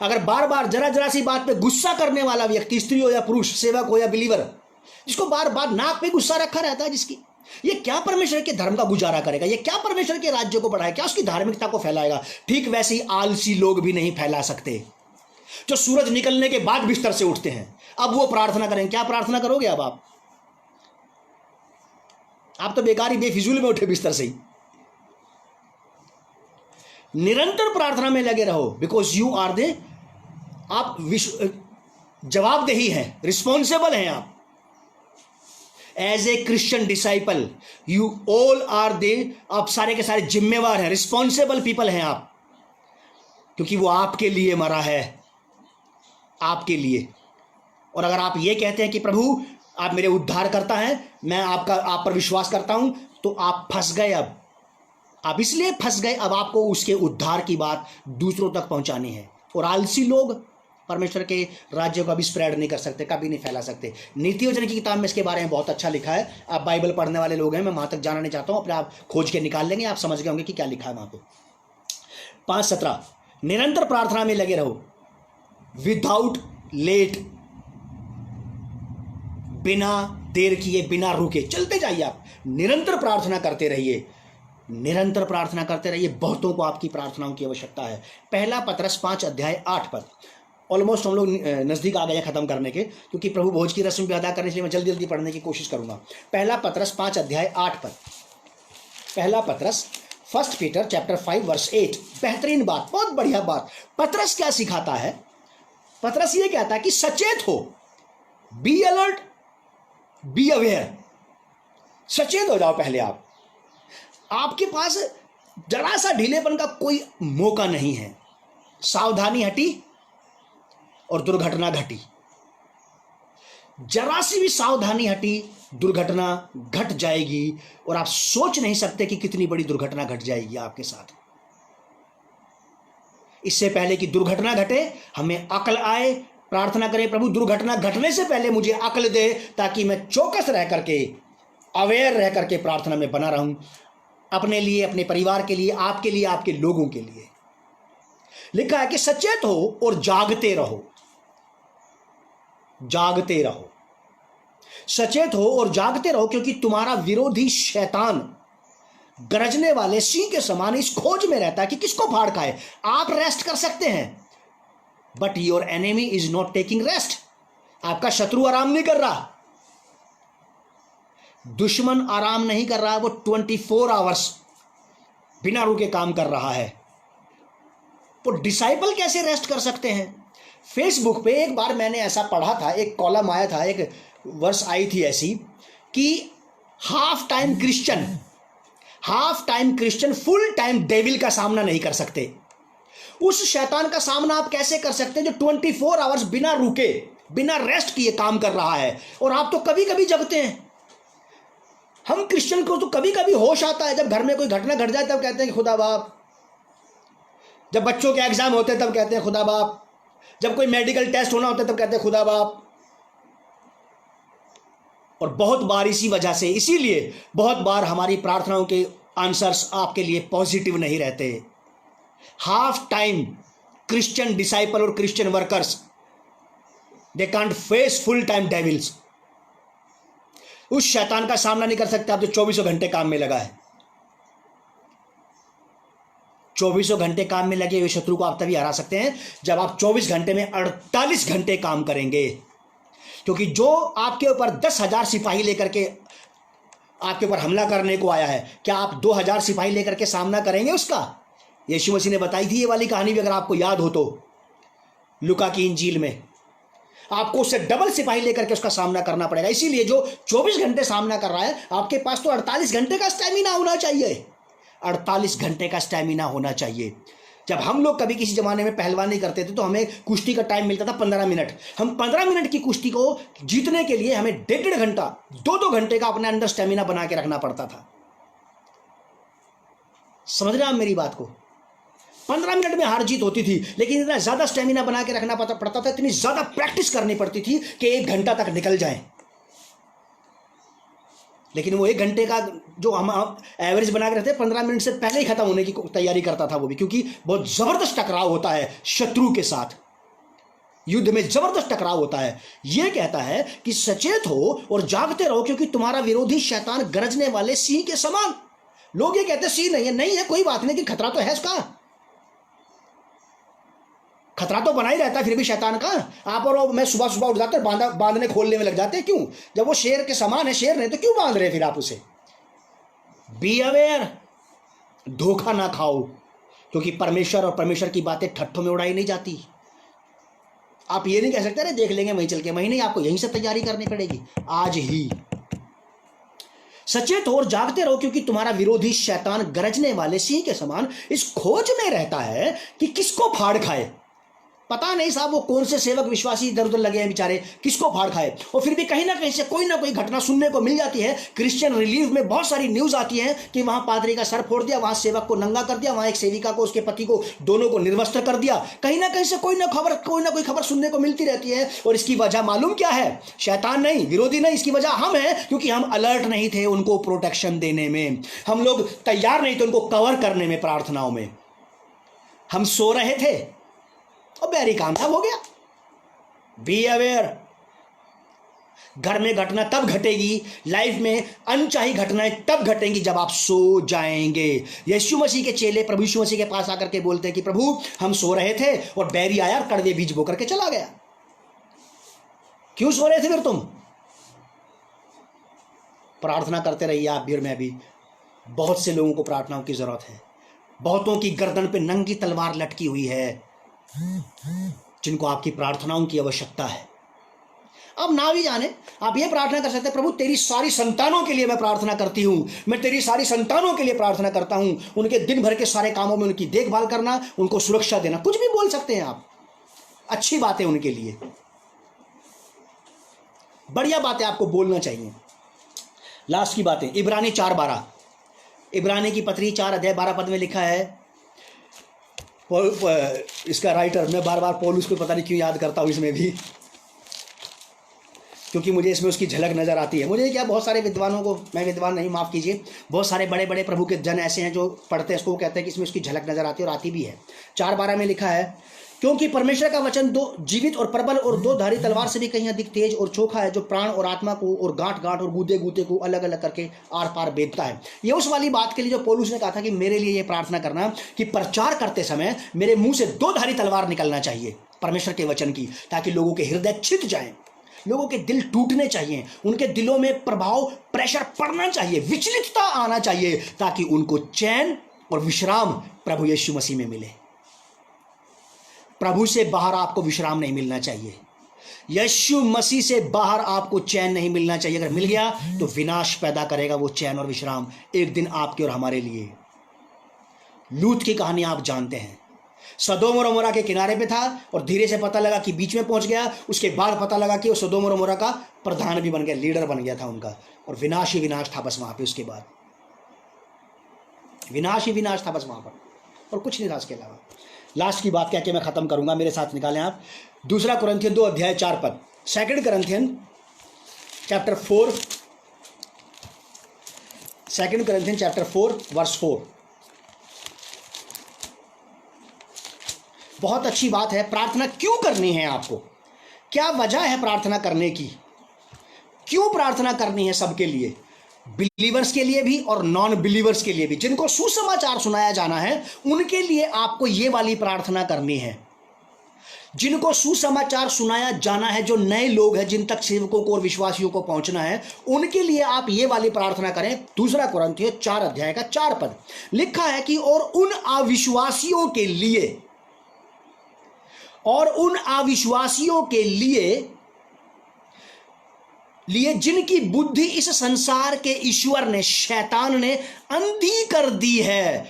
अगर बार बार जरा जरा सी बात पे गुस्सा करने वाला व्यक्ति, स्त्री हो या पुरुष, सेवक हो या बिलीवर, जिसको बार बार नाक पे गुस्सा रखा रहता है, जिसकी, ये क्या परमेश्वर के धर्म का गुजारा करेगा? ये क्या परमेश्वर के राज्य को बढ़ाएगा? क्या उसकी धार्मिकता को फैलाएगा? ठीक वैसे ही आलसी लोग भी नहीं फैला सकते, जो सूरज निकलने के बाद बिस्तर से उठते हैं। अब वो प्रार्थना करेंगे, क्या प्रार्थना करोगे? अब आप तो बेकार ही बेफिजूल में उठे बिस्तर से ही। निरंतर प्रार्थना में लगे रहो, बिकॉज यू आर दे, आप जवाबदेही हैं, रिस्पॉन्सिबल हैं आप। As a Christian disciple you all are they, आप सारे के सारे जिम्मेवार हैं, रिस्पॉन्सिबल पीपल हैं आप, क्योंकि वो आपके लिए मरा है, आपके लिए। और अगर आप ये कहते हैं कि प्रभु आप मेरे उद्धार करता हैं, मैं आप पर विश्वास करता हूं, तो आप फंस गए। अब आप इसलिए फंस गए, अब आपको उसके उद्धार की बात दूसरों तक पहुंचानी है। और आलसी लोग परमेश्वर के राज्य को अभी स्प्रेड नहीं कर सकते, कभी नहीं फैला सकते। नीति वचन की किताब में इसके बारे में बहुत अच्छा लिखा है। आप बाइबल पढ़ने वाले लोग हैं, मैं वहां तक जाना नहीं चाहता हूं, अपने आप खोज के निकाल लेंगे, आप समझ गए होंगे कि क्या लिखा है वहां पे। 5:17 निरंतर प्रार्थना में लगे रहो, विदाउट लेट, बिना देर किए, बिना रुके, चलते जाइए। आप निरंतर प्रार्थना करते रहिए, निरंतर प्रार्थना करते रहिए। बहुतों को आपकी प्रार्थनाओं की आवश्यकता है। पहला पतरस 5 अध्याय 8 पद। ऑलमोस्ट हम लोग नजदीक आ गए हैं खत्म करने के, क्योंकि प्रभु भोज की रस्म भी अदा करने, इसलिए मैं जल्दी जल्दी पढ़ने की कोशिश करूंगा। पहला पतरस 5 अध्याय 8 पद। पहला पतरस 1 पीटर चैप्टर 5 वर्स 8। बेहतरीन बात, बहुत बढ़िया बात। पतरस क्या सिखाता है? पतरस ये कहता है कि सचेत हो, बी अलर्ट, बी अवेयर। सचेत हो जाओ पहले आप। आपके पास जरा सा ढीलेपन का कोई मौका नहीं है। सावधानी हटी और दुर्घटना घटी। जरा सी भी सावधानी हटी दुर्घटना घट जाएगी और आप सोच नहीं सकते कि कितनी बड़ी दुर्घटना घट जाएगी आपके साथ। इससे पहले कि दुर्घटना घटे हमें अक्ल आए, प्रार्थना करें प्रभु दुर्घटना घटने से पहले मुझे अक्ल दे, ताकि मैं चौकस रह करके, अवेयर रह करके प्रार्थना में बना रहूं, अपने लिए, अपने परिवार के लिए, आपके लोगों के लिए। लिखा है कि सचेत हो और जागते रहो। जागते रहो, सचेत हो और जागते रहो, क्योंकि तुम्हारा विरोधी शैतान गरजने वाले सिंह के समान इस खोज में रहता है कि किसको फाड़ खाए। आप रेस्ट कर सकते हैं, but your enemy is not taking rest. आपका शत्रु आराम नहीं कर रहा, दुश्मन आराम नहीं कर रहा, वो 24 आवर्स बिना रुके काम कर रहा है। वो डिसाइपल कैसे रेस्ट कर सकते हैं? फेसबुक पे एक बार मैंने ऐसा पढ़ा था, एक कॉलम आया था, एक वर्स आई थी ऐसी कि half time Christian full time devil का सामना नहीं कर सकते। उस शैतान का सामना आप कैसे कर सकते हैं जो 24 आवर्स बिना रुके, बिना रेस्ट किए काम कर रहा है, और आप तो कभी कभी जगते हैं। हम क्रिश्चियन को तो कभी कभी होश आता है, जब घर में कोई घटना घट जाए तब कहते हैं कि खुदा बाप, जब बच्चों के एग्जाम होते हैं तब कहते हैं खुदा बाप, जब कोई मेडिकल टेस्ट होना होता है तब कहते हैं खुदा बाप। और बहुत बार इसी वजह से, इसीलिए बहुत बार हमारी प्रार्थनाओं के आंसर्स आपके लिए पॉजिटिव नहीं रहते। हाफ टाइम क्रिश्चियन डिसाइपल और Christian workers, they can't face full time devils. उस शैतान का सामना नहीं कर सकते आप जो 24 घंटे काम में लगा है। 24 घंटे काम में लगे हुए शत्रु को आप तभी हरा सकते हैं जब आप 24 घंटे में 48 घंटे काम करेंगे। क्योंकि जो आपके ऊपर 10,000 सिपाही लेकर के आपके ऊपर हमला करने को आया है, क्या आप 2,000 सिपाही लेकर के सामना करेंगे उसका? यीशु मसीह ने बताई थी ये वाली कहानी भी, अगर आपको याद हो तो, लुका की इंजील में। आपको उससे डबल सिपाही लेकर के उसका सामना करना पड़ेगा। इसीलिए जो 24 घंटे सामना कर रहा है, आपके पास तो 48 घंटे का स्टैमिना होना चाहिए। 48 घंटे का स्टैमिना होना चाहिए। जब हम लोग कभी किसी जमाने में पहलवानी करते थे तो हमें कुश्ती का टाइम मिलता था 15 मिनट। हम 15 मिनट की कुश्ती को जीतने के लिए हमें 1.5 घंटा, 2 घंटे का अपने अंदर स्टैमिना बना के रखना पड़ता था। समझ रहे हैं आप मेरी बात को? 15 मिनट में हार जीत होती थी, लेकिन इतना ज्यादा स्टैमिना बना के रखना पड़ता था, इतनी ज्यादा प्रैक्टिस करनी पड़ती थी कि 1 घंटा तक निकल जाए। लेकिन वो 1 घंटे का जो हम एवरेज बना के रखते हैं, 15 मिनट से पहले ही खत्म होने की तैयारी करता था वो भी, क्योंकि बहुत जबरदस्त टकराव होता है शत्रु के साथ। युद्ध में जबरदस्त टकराव होता है। यह कहता है कि सचेत हो और जागते रहो, क्योंकि तुम्हारा विरोधी शैतान गरजने वाले सिंह के समान। लोग ये कहते हैं सिंह नहीं है, कोई बात नहीं, लेकिन खतरा तो है उसका। खतरा तो बना ही रहता है फिर भी शैतान का। आप और मैं सुबह सुबह उठ जाते हैं, बांधने खोलने में लग जाते हैं। क्यों? जब वो शेर के समान है, शेर नहीं तो क्यों बांध रहे फिर आप उसे? बी अवेयर, धोखा ना खाओ, क्योंकि परमेश्वर और परमेश्वर की बातें ठट्ठों में उड़ाई नहीं जाती। आप ये नहीं कह सकते अरे देख लेंगे वहीं चल के, वहीं नहीं, आपको यहीं से तैयारी करनी पड़ेगी आज ही। सचेत हो और जागते रहो, क्योंकि तुम्हारा विरोधी शैतान गरजने वाले सिंह के समान इस खोज में रहता है कि किसको फाड़ खाए। पता नहीं साहब वो कौन से सेवक विश्वासी इधर उधर लगे हैं बेचारे, किसको फाड़ खाए। और फिर भी कहीं ना कहीं से कोई ना कोई घटना सुनने को मिल जाती है। क्रिश्चियन रिलीफ में बहुत सारी न्यूज आती है कि वहां पादरी का सर फोड़ दिया, वहां सेवक को नंगा कर दिया, वहां एक सेविका को, उसके पति को, दोनों को निर्वस्त्र कर दिया। कहीं ना कहीं से कोई ना कोई खबर सुनने को मिलती रहती है। और इसकी वजह मालूम क्या है? शैतान नहीं, विरोधी नहीं, इसकी वजह हम हैं, क्योंकि हम अलर्ट नहीं थे उनको प्रोटेक्शन देने में। हम लोग तैयार नहीं थे उनको कवर करने में। प्रार्थनाओं में हम सो रहे थे और बैरी काम तब हो गया। Be aware. घर में घटना तब घटेगी, लाइफ में अनचाही घटनाएं तब घटेंगी जब आप सो जाएंगे। यीशु मसीह के चेले प्रभु यीशु मसीह के पास आकर के बोलते हैं कि प्रभु हम सो रहे थे और बैरी आया और कड़वे बीज बो करके चला गया। क्यों सो रहे थे फिर तुम? प्रार्थना करते रहिए आप भी और मैं भी। बहुत से लोगों को प्रार्थनाओं की जरूरत है। बहुतों की गर्दन पे नंगी तलवार लटकी हुई है, जिनको आपकी प्रार्थनाओं की आवश्यकता है। अब ना भी जाने, आप ये प्रार्थना कर सकते हैं, प्रभु तेरी सारी संतानों के लिए मैं प्रार्थना करती हूँ, मैं तेरी सारी संतानों के लिए प्रार्थना करता हूँ, उनके दिन भर के सारे कामों में उनकी देखभाल करना, उनको सुरक्षा देना। कुछ भी बोल सकते हैं आप, अच्छी बात है उनके लिए, बढ़िया बात है, आपको बोलना चाहिए। लास्ट की बातें, इब्रानी 4:12, इब्रानी की पत्री 4 अध्याय 12 पद में लिखा है, इसका राइटर, मैं बार बार पौलुस को पता नहीं क्यों याद करता हूँ इसमें भी, क्योंकि मुझे इसमें उसकी झलक नज़र आती है। मुझे क्या, बहुत सारे विद्वानों को, मैं विद्वान नहीं, माफ़ कीजिए, बहुत सारे बड़े बड़े प्रभु के जन ऐसे हैं जो पढ़ते हैं इसको, कहते हैं कि इसमें उसकी झलक नज़र आती है, और आती भी है। 4:12 में लिखा है, क्योंकि परमेश्वर का वचन दो जीवित और प्रबल और दो धारी तलवार से भी कहीं अधिक तेज और चोखा है, जो प्राण और आत्मा को और गांठ गांठ और गूदे गूदे को अलग अलग करके आर पार बेधता है। ये उस वाली बात के लिए जो पौलुस ने कहा था कि मेरे लिए ये प्रार्थना करना कि प्रचार करते समय मेरे मुंह से 2 धारी तलवार निकलना चाहिए परमेश्वर के वचन की, ताकि लोगों के हृदय छिद जाएं, लोगों के दिल टूटने चाहिए, उनके दिलों में प्रभाव, प्रेशर पड़ना चाहिए, विचलितता आना चाहिए, ताकि उनको चैन और विश्राम प्रभु यीशु मसीह में मिले। प्रभु से बाहर आपको विश्राम नहीं मिलना चाहिए, यीशु मसीह से बाहर आपको चैन नहीं मिलना चाहिए। अगर मिल गया तो विनाश पैदा करेगा वो चैन और विश्राम एक दिन आपके और हमारे लिए। लूत की कहानी आप जानते हैं, सदोम और अमोरा के किनारे पे था और धीरे से पता लगा कि बीच में पहुंच गया, उसके बाद पता लगा कि वो सदोम और अमोरा का प्रधान भी बन गया, लीडर बन गया था उनका, और विनाश ही विनाश था बस वहां पे। उसके बाद विनाश ही विनाश था बस वहां पर, और कुछ नहीं था उसके अलावा। लास्ट की बात कह के मैं खत्म करूंगा, मेरे साथ निकालें आप 2 कुरिन्थियन 2 अध्याय 4 पद, 2 Corinthian chapter 4, 2 Corinthian chapter 4 verse 4। बहुत अच्छी बात है। प्रार्थना क्यों करनी है आपको, क्या वजह है प्रार्थना करने की, क्यों प्रार्थना करनी है सबके लिए, बिलीवर्स के लिए भी और नॉन बिलीवर्स के लिए भी, जिनको सुसमाचार सुनाया जाना है उनके लिए आपको ये वाली प्रार्थना करनी है। जिनको सुसमाचार सुनाया जाना है, जो नए लोग हैं, जिन तक सेवकों को और विश्वासियों को पहुंचना है, उनके लिए आप ये वाली प्रार्थना करें। 2 कुरिन्थियन 4 अध्याय का 4 पद लिखा है कि और उन अविश्वासियों के लिए, और उन अविश्वासियों के लिए जिनकी बुद्धि इस संसार के ईश्वर ने, शैतान ने अंधी कर दी है।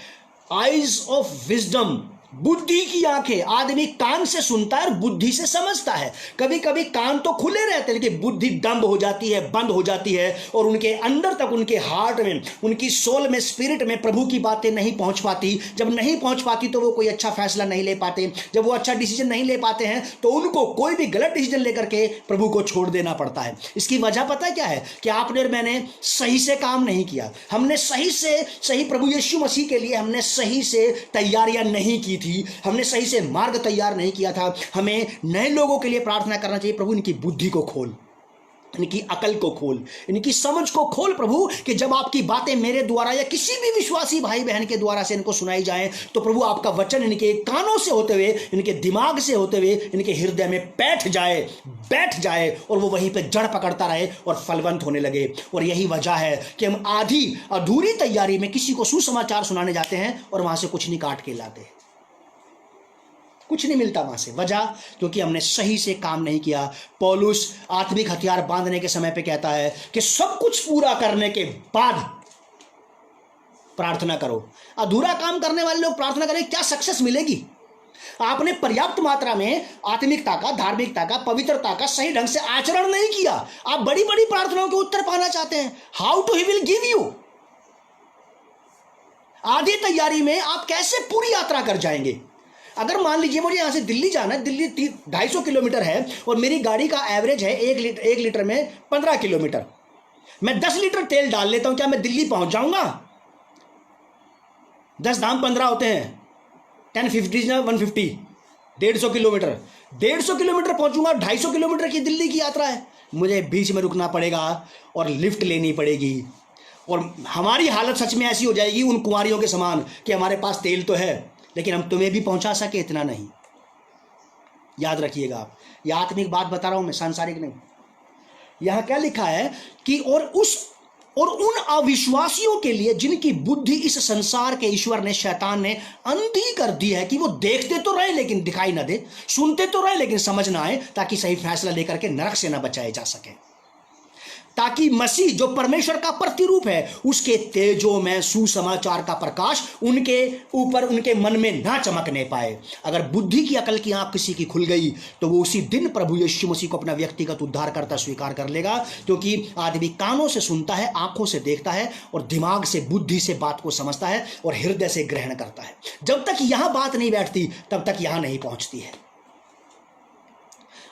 आइज ऑफ विजडम, बुद्धि की आंखें। आदमी कान से सुनता है और बुद्धि से समझता है। कभी कभी कान तो खुले रहते हैं लेकिन बुद्धि डंब हो जाती है, बंद हो जाती है, और उनके अंदर तक, उनके हार्ट में, उनकी सोल में, स्पिरिट में प्रभु की बातें नहीं पहुंच पाती। जब नहीं पहुंच पाती तो वो कोई अच्छा फैसला नहीं ले पाते। जब वो अच्छा डिसीजन नहीं ले पाते हैं तो उनको कोई भी गलत डिसीजन लेकर के प्रभु को छोड़ देना पड़ता है। इसकी वजह पता है क्या है? कि आपने और मैंने सही से काम नहीं किया। हमने सही प्रभु यीशु मसीह के लिए हमने सही से तैयारियां नहीं की थी, हमने सही से मार्ग तैयार नहीं किया था। हमें नए लोगों के लिए प्रार्थना करना चाहिए, प्रभु इनकी बुद्धि को खोल, इनकी अकल को खोल, इनकी समझ को खोल प्रभु, कि जब आपकी बातें मेरे द्वारा या किसी भी विश्वासी भाई बहन के द्वारा से इनको सुनाई जाए तो प्रभु आपका वचन इनके कानों से होते हुए, इनके दिमाग से होते हुए, इनके हृदय में बैठ जाए और वो वहीं पे जड़ पकड़ता रहे और फलवंत होने लगे। और यही वजह है कि हम आधी अधूरी तैयारी में किसी को सुसमाचार सुनाने जाते हैं और वहां से कुछ नहीं काट के लाते, कुछ नहीं मिलता वहां से। वजह क्योंकि हमने सही से काम नहीं किया। पौलुस आत्मिक हथियार बांधने के समय पे कहता है कि सब कुछ पूरा करने के बाद प्रार्थना करो। अधूरा काम करने वाले लोग प्रार्थना करें, क्या सक्सेस मिलेगी? आपने पर्याप्त मात्रा में आत्मिकता का, धार्मिकता का, पवित्रता का सही ढंग से आचरण नहीं किया। आप बड़ी बड़ी प्रार्थनाओं के उत्तर पाना चाहते हैं, how to he will give you. आधी तैयारी में आप कैसे पूरी यात्रा कर जाएंगे? अगर मान लीजिए मुझे यहाँ से दिल्ली जाना है, दिल्ली 250 किलोमीटर है और मेरी गाड़ी का एवरेज है 1 लीटर में 15 किलोमीटर, मैं 10 लीटर तेल डाल लेता हूँ, क्या मैं दिल्ली पहुँच जाऊँगा? 10 धाम 15 होते हैं, 10 50 150, 150 किलोमीटर, 150 किलोमीटर पहुँचूंगा। 250 किलोमीटर की दिल्ली की यात्रा है, मुझे बीच में रुकना पड़ेगा और लिफ्ट लेनी पड़ेगी, और हमारी हालत सच में ऐसी हो जाएगी उन कुंवारियों के समान कि हमारे पास तेल तो है लेकिन हम तुम्हें भी पहुंचा सके इतना नहीं। याद रखिएगा आप, यह आत्मिक बात बता रहा हूं मैं, सांसारिक नहीं। यहां क्या लिखा है कि और उन अविश्वासियों के लिए जिनकी बुद्धि इस संसार के ईश्वर ने, शैतान ने अंधी कर दी है, कि वो देखते तो रहे लेकिन दिखाई ना दे, सुनते तो रहे लेकिन समझ ना आए, ताकि सही फैसला लेकर के नरक से ना बचाए जा सके। ताकि मसीह जो परमेश्वर का प्रतिरूप है उसके तेजों में सुसमाचार का प्रकाश उनके ऊपर, उनके मन में ना चमकने पाए। अगर बुद्धि की, अकल की आंख किसी की खुल गई तो वो उसी दिन प्रभु यीशु मसीह को अपना व्यक्तिगत उद्धारकर्ता स्वीकार कर लेगा, क्योंकि आदमी कानों से सुनता है, आंखों से देखता है और दिमाग से, बुद्धि से बात को समझता है और हृदय से ग्रहण करता है। जब तक यहां बात नहीं बैठती तब तक यहां नहीं पहुंचती है।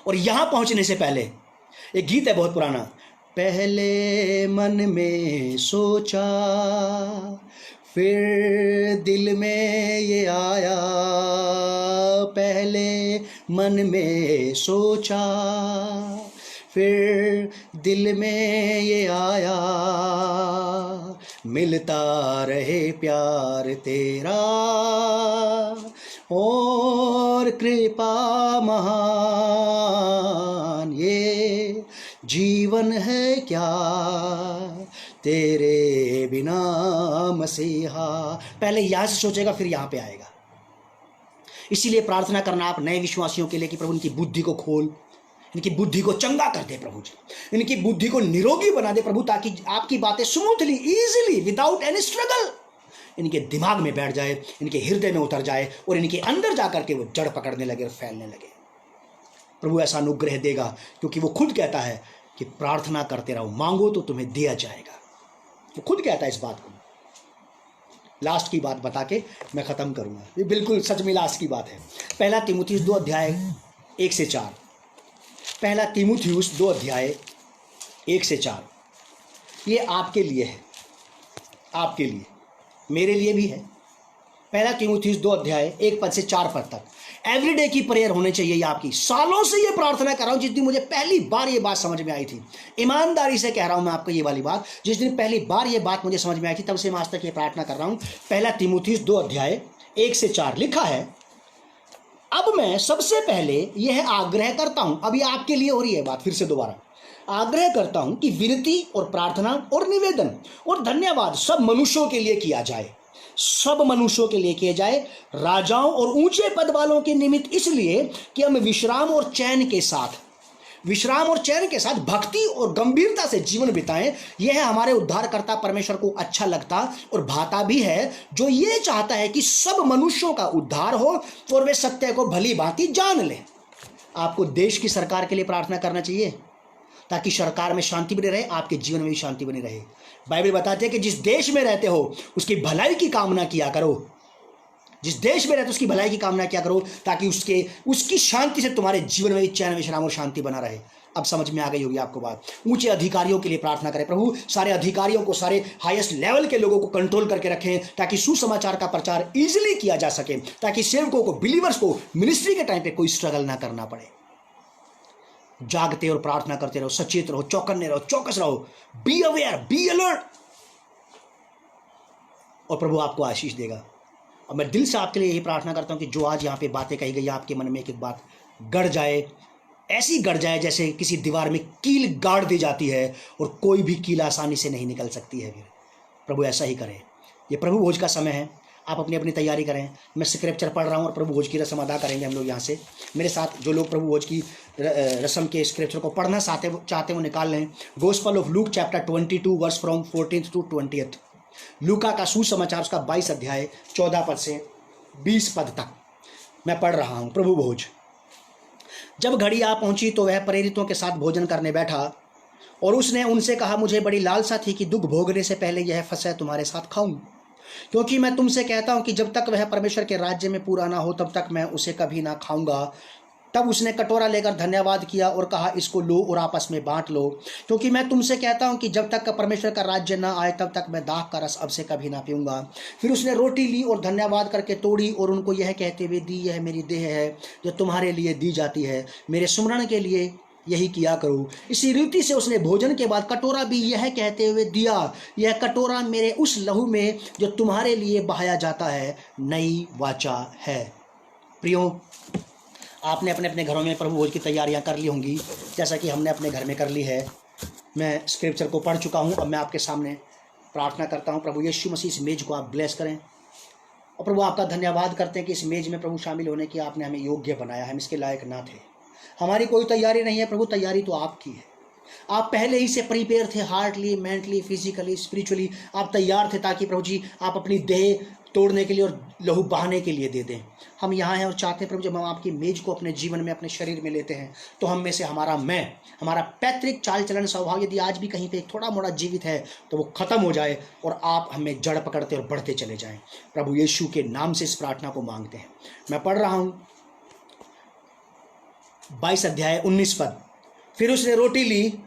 और यहां पहुंचने से पहले एक गीत है बहुत पुराना, पहले मन में सोचा फिर दिल में ये आया, पहले मन में सोचा फिर दिल में ये आया, मिलता रहे प्यार तेरा और कृपा महान, ये जीवन है क्या तेरे बिना मसीहा। पहले यहाँ से सोचेगा फिर यहाँ पे आएगा। इसीलिए प्रार्थना करना आप नए विश्वासियों के लिए कि प्रभु इनकी बुद्धि को खोल, इनकी बुद्धि को चंगा कर दे प्रभु जी, इनकी बुद्धि को निरोगी बना दे प्रभु, ताकि आपकी बातें smoothly, easily, without any struggle इनके दिमाग में बैठ जाए, इनके हृदय में उतर जाए और इनके अंदर जाकर के वो जड़ पकड़ने लगे और फैलने लगे। प्रभु ऐसा अनुग्रह देगा, क्योंकि वो खुद कहता है कि प्रार्थना करते रहो, मांगो तो तुम्हें दिया जाएगा। वो खुद कहता है इस बात को। लास्ट की बात बता के मैं खत्म करूंगा, ये बिल्कुल सच में लास्ट की बात है। पहला तीमुथियुस 2 अध्याय 1 से 4, पहला तीमुथियुस 2 अध्याय 1 से 4, ये आपके लिए है, आपके लिए, मेरे लिए भी है। पहला तीमुथियुस 2 अध्याय 1 पद से 4 पद तक एवरीडे की प्रेयर होनी चाहिए ये आपकी। सालों से ये प्रार्थना कर रहा हूं, जिस दिन मुझे पहली बार ये बात समझ में आई थी, ईमानदारी से कह रहा हूं मैं आपको ये वाली बात, जिस दिन पहली बार ये बात मुझे समझ में आई थी तब से मैं आज तक ये प्रार्थना कर रहा हूं। पहला तीमुथियुस 2 अध्याय 1 से 4 लिखा है, अब मैं सबसे पहले यह आग्रह करता हूं, अभी आपके लिए हो रही है बात, फिर से दोबारा आग्रह करता हूं कि विनती और प्रार्थना और निवेदन और धन्यवाद सब मनुष्यों के लिए किया जाए, सब मनुष्यों के लिए किए जाए, राजाओं और ऊंचे पद वालों के निमित्त, इसलिए कि हम विश्राम और चैन के साथ भक्ति और गंभीरता से जीवन बिताएं। यह हमारे उद्धारकर्ता परमेश्वर को अच्छा लगता और भाता भी है, जो ये चाहता है कि सब मनुष्यों का उद्धार हो और वे सत्य को भली भांति जान लें। आपको देश की सरकार के लिए प्रार्थना करना चाहिए, ताकि सरकार में शांति बनी रहे, आपके जीवन में भी शांति बनी रहे। बाइबल बताते हैं कि जिस देश में रहते हो उसकी भलाई की कामना किया करो, जिस देश में रहते हो उसकी भलाई की कामना किया करो, ताकि उसकी शांति से तुम्हारे जीवन में चैन, विश्राम और शांति बना रहे। अब समझ में आ गई होगी आपको बात। ऊंचे अधिकारियों के लिए प्रार्थना करें, प्रभु सारे अधिकारियों को, सारे हाईएस्ट लेवल के लोगों को कंट्रोल करके रखें, ताकि सुसमाचार का प्रचार इजीली किया जा सके, ताकि सेवकों को, बिलीवर्स को मिनिस्ट्री के टाइम पे कोई स्ट्रगल ना करना पड़े। जागते और प्रार्थना करते रहो, सचेत रहो, चौकन्ने रहो, चौकस रहो, बी अवेयर, बी अलर्ट, और प्रभु आपको आशीष देगा। और मैं दिल से आपके लिए यही प्रार्थना करता हूं कि जो आज यहाँ पे बातें कही गई, आपके मन में एक एक बात गड़ जाए, ऐसी गड़ जाए जैसे किसी दीवार में कील गाड़ दी जाती है और कोई भी कील आसानी से नहीं निकल सकती है। फिर प्रभु ऐसा ही करे। ये प्रभु भोज का समय है, आप अपनी अपनी तैयारी करें। मैं स्क्रिप्चर पढ़ रहा हूँ और प्रभु भोज की रस्म अदा करेंगे हम लोग यहाँ से। मेरे साथ जो लोग प्रभु भोज की रस्म के स्क्रिप्चर को पढ़ना चाहते वो निकाल लें। Gospel of Luke chapter 22 verse from 14th to 20th। लूका का सुसमाचार उसका 22 अध्याय 14 पद से 20 पद तक मैं पढ़ रहा हूँ। प्रभु भोज। जब घड़ी आ पहुंची तो वह प्रेरितों के साथ भोजन करने बैठा और उसने उनसे कहा, मुझे बड़ी लालसा थी कि दुख भोगने से पहले यह फसह तुम्हारे साथ खाऊं, क्योंकि मैं तुमसे कहता हूं कि जब तक वह परमेश्वर के राज्य में पूरा ना हो तब तक मैं उसे कभी ना खाऊंगा। तब उसने कटोरा लेकर धन्यवाद किया और कहा, इसको लो और आपस में बांट लो, क्योंकि मैं तुमसे कहता हूं कि जब तक परमेश्वर का राज्य ना आए तब तक मैं दाख का रस अब से कभी ना पीऊंगा। फिर उसने रोटी ली और धन्यवाद करके तोड़ी और उनको यह कहते हुए दी, यह मेरी देह है जो तुम्हारे लिए दी जाती है, मेरे सुमरण के लिए यही किया करो। इसी रीति से उसने भोजन के बाद कटोरा भी यह कहते हुए दिया, यह कटोरा मेरे उस लहू में जो तुम्हारे लिए बहाया जाता है नई वाचा है। प्रियो, आपने अपने अपने घरों में प्रभु भोज की तैयारियां कर ली होंगी, जैसा कि हमने अपने घर में कर ली है। मैं स्क्रिप्चर को पढ़ चुका हूं। अब मैं आपके सामने प्रार्थना करता हूं, प्रभु यीशु मसीह इस मेज को आप ब्लेस करें। और प्रभु आपका धन्यवाद करते हैं कि इस मेज में प्रभु शामिल होने की आपने हमें योग्य बनाया। हम इसके लायक ना थे, हमारी कोई तैयारी नहीं है प्रभु, तैयारी तो आपकी है। आप पहले ही से प्रिपेयर थे, हार्टली, मेंटली, फिजिकली, स्पिरिचुअली आप तैयार थे, ताकि प्रभु जी आप अपनी देह तोड़ने के लिए और लहू बहाने के लिए दे दें। हम यहाँ हैं और चाहते हैं प्रभु जब हम आपकी मेज को अपने जीवन में, अपने शरीर में लेते हैं, तो हम में से हमारा पैतृक चाल चलन स्वभाव यदि आज भी कहीं पे थोड़ा मोड़ा जीवित है तो वो खत्म हो जाए और आप हमें जड़ पकड़ते और बढ़ते चले जाएं। प्रभु यीशु के नाम से इस प्रार्थना को मांगते हैं। मैं पढ़ रहा हूँ 22 अध्याय 19 पद। फिर उसने रोटी ली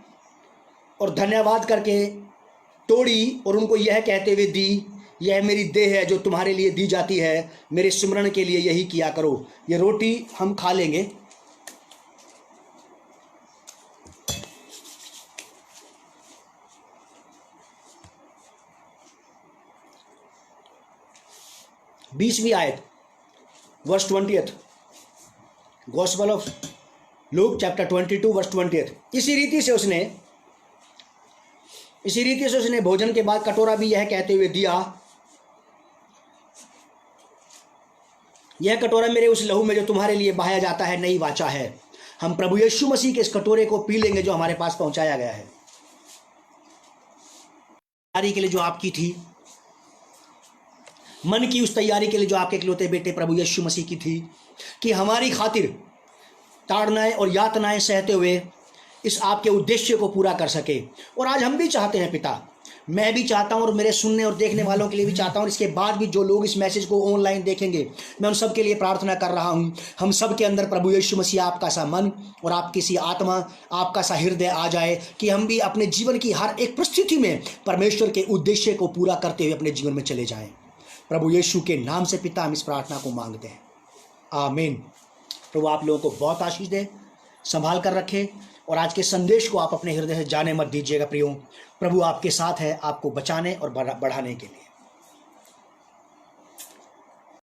और धन्यवाद करके तोड़ी और उनको यह कहते हुए दी, यह मेरी देह है जो तुम्हारे लिए दी जाती है, मेरे सुमरण के लिए यही किया करो। ये रोटी हम खा लेंगे। बीसवीं आयत, verse 20, gospel of Luke chapter 22 verse 20। इसी रीति से उसने भोजन के बाद कटोरा भी यह कहते हुए दिया, यह कटोरा मेरे उस लहू में जो तुम्हारे लिए बहाया जाता है नई वाचा है। हम प्रभु यीशु मसीह के इस कटोरे को पी लेंगे जो हमारे पास पहुंचाया गया है। तैयारी के लिए जो आपकी थी, मन की उस तैयारी के लिए जो आपके इकलौते बेटे प्रभु यीशु मसीह की थी, कि हमारी खातिर ताड़नाएं और यातनाएं सहते हुए इस आपके उद्देश्य को पूरा कर सके। और आज हम भी चाहते हैं पिता, मैं भी चाहता हूं और मेरे सुनने और देखने वालों के लिए भी चाहता हूं, इसके बाद भी जो लोग इस मैसेज को ऑनलाइन देखेंगे, मैं उन सब के लिए प्रार्थना कर रहा हूं, हम सब के अंदर प्रभु यीशु मसीह आपका सा मन और आपकी सी आत्मा, आपका सा हृदय आ जाए, कि हम भी अपने जीवन की हर एक परिस्थिति में परमेश्वर के उद्देश्य को पूरा करते हुए अपने जीवन में चले जाएं। प्रभु यीशु के नाम से पिता हम इस प्रार्थना को मांगते हैं, आमीन। प्रभु आप लोगों को बहुत आशीष दे, संभाल कर रखे, और आज के संदेश को आप अपने हृदय से जाने मत दीजिएगा प्रियो। प्रभु आपके साथ है, आपको बचाने और बढ़ाने के लिए।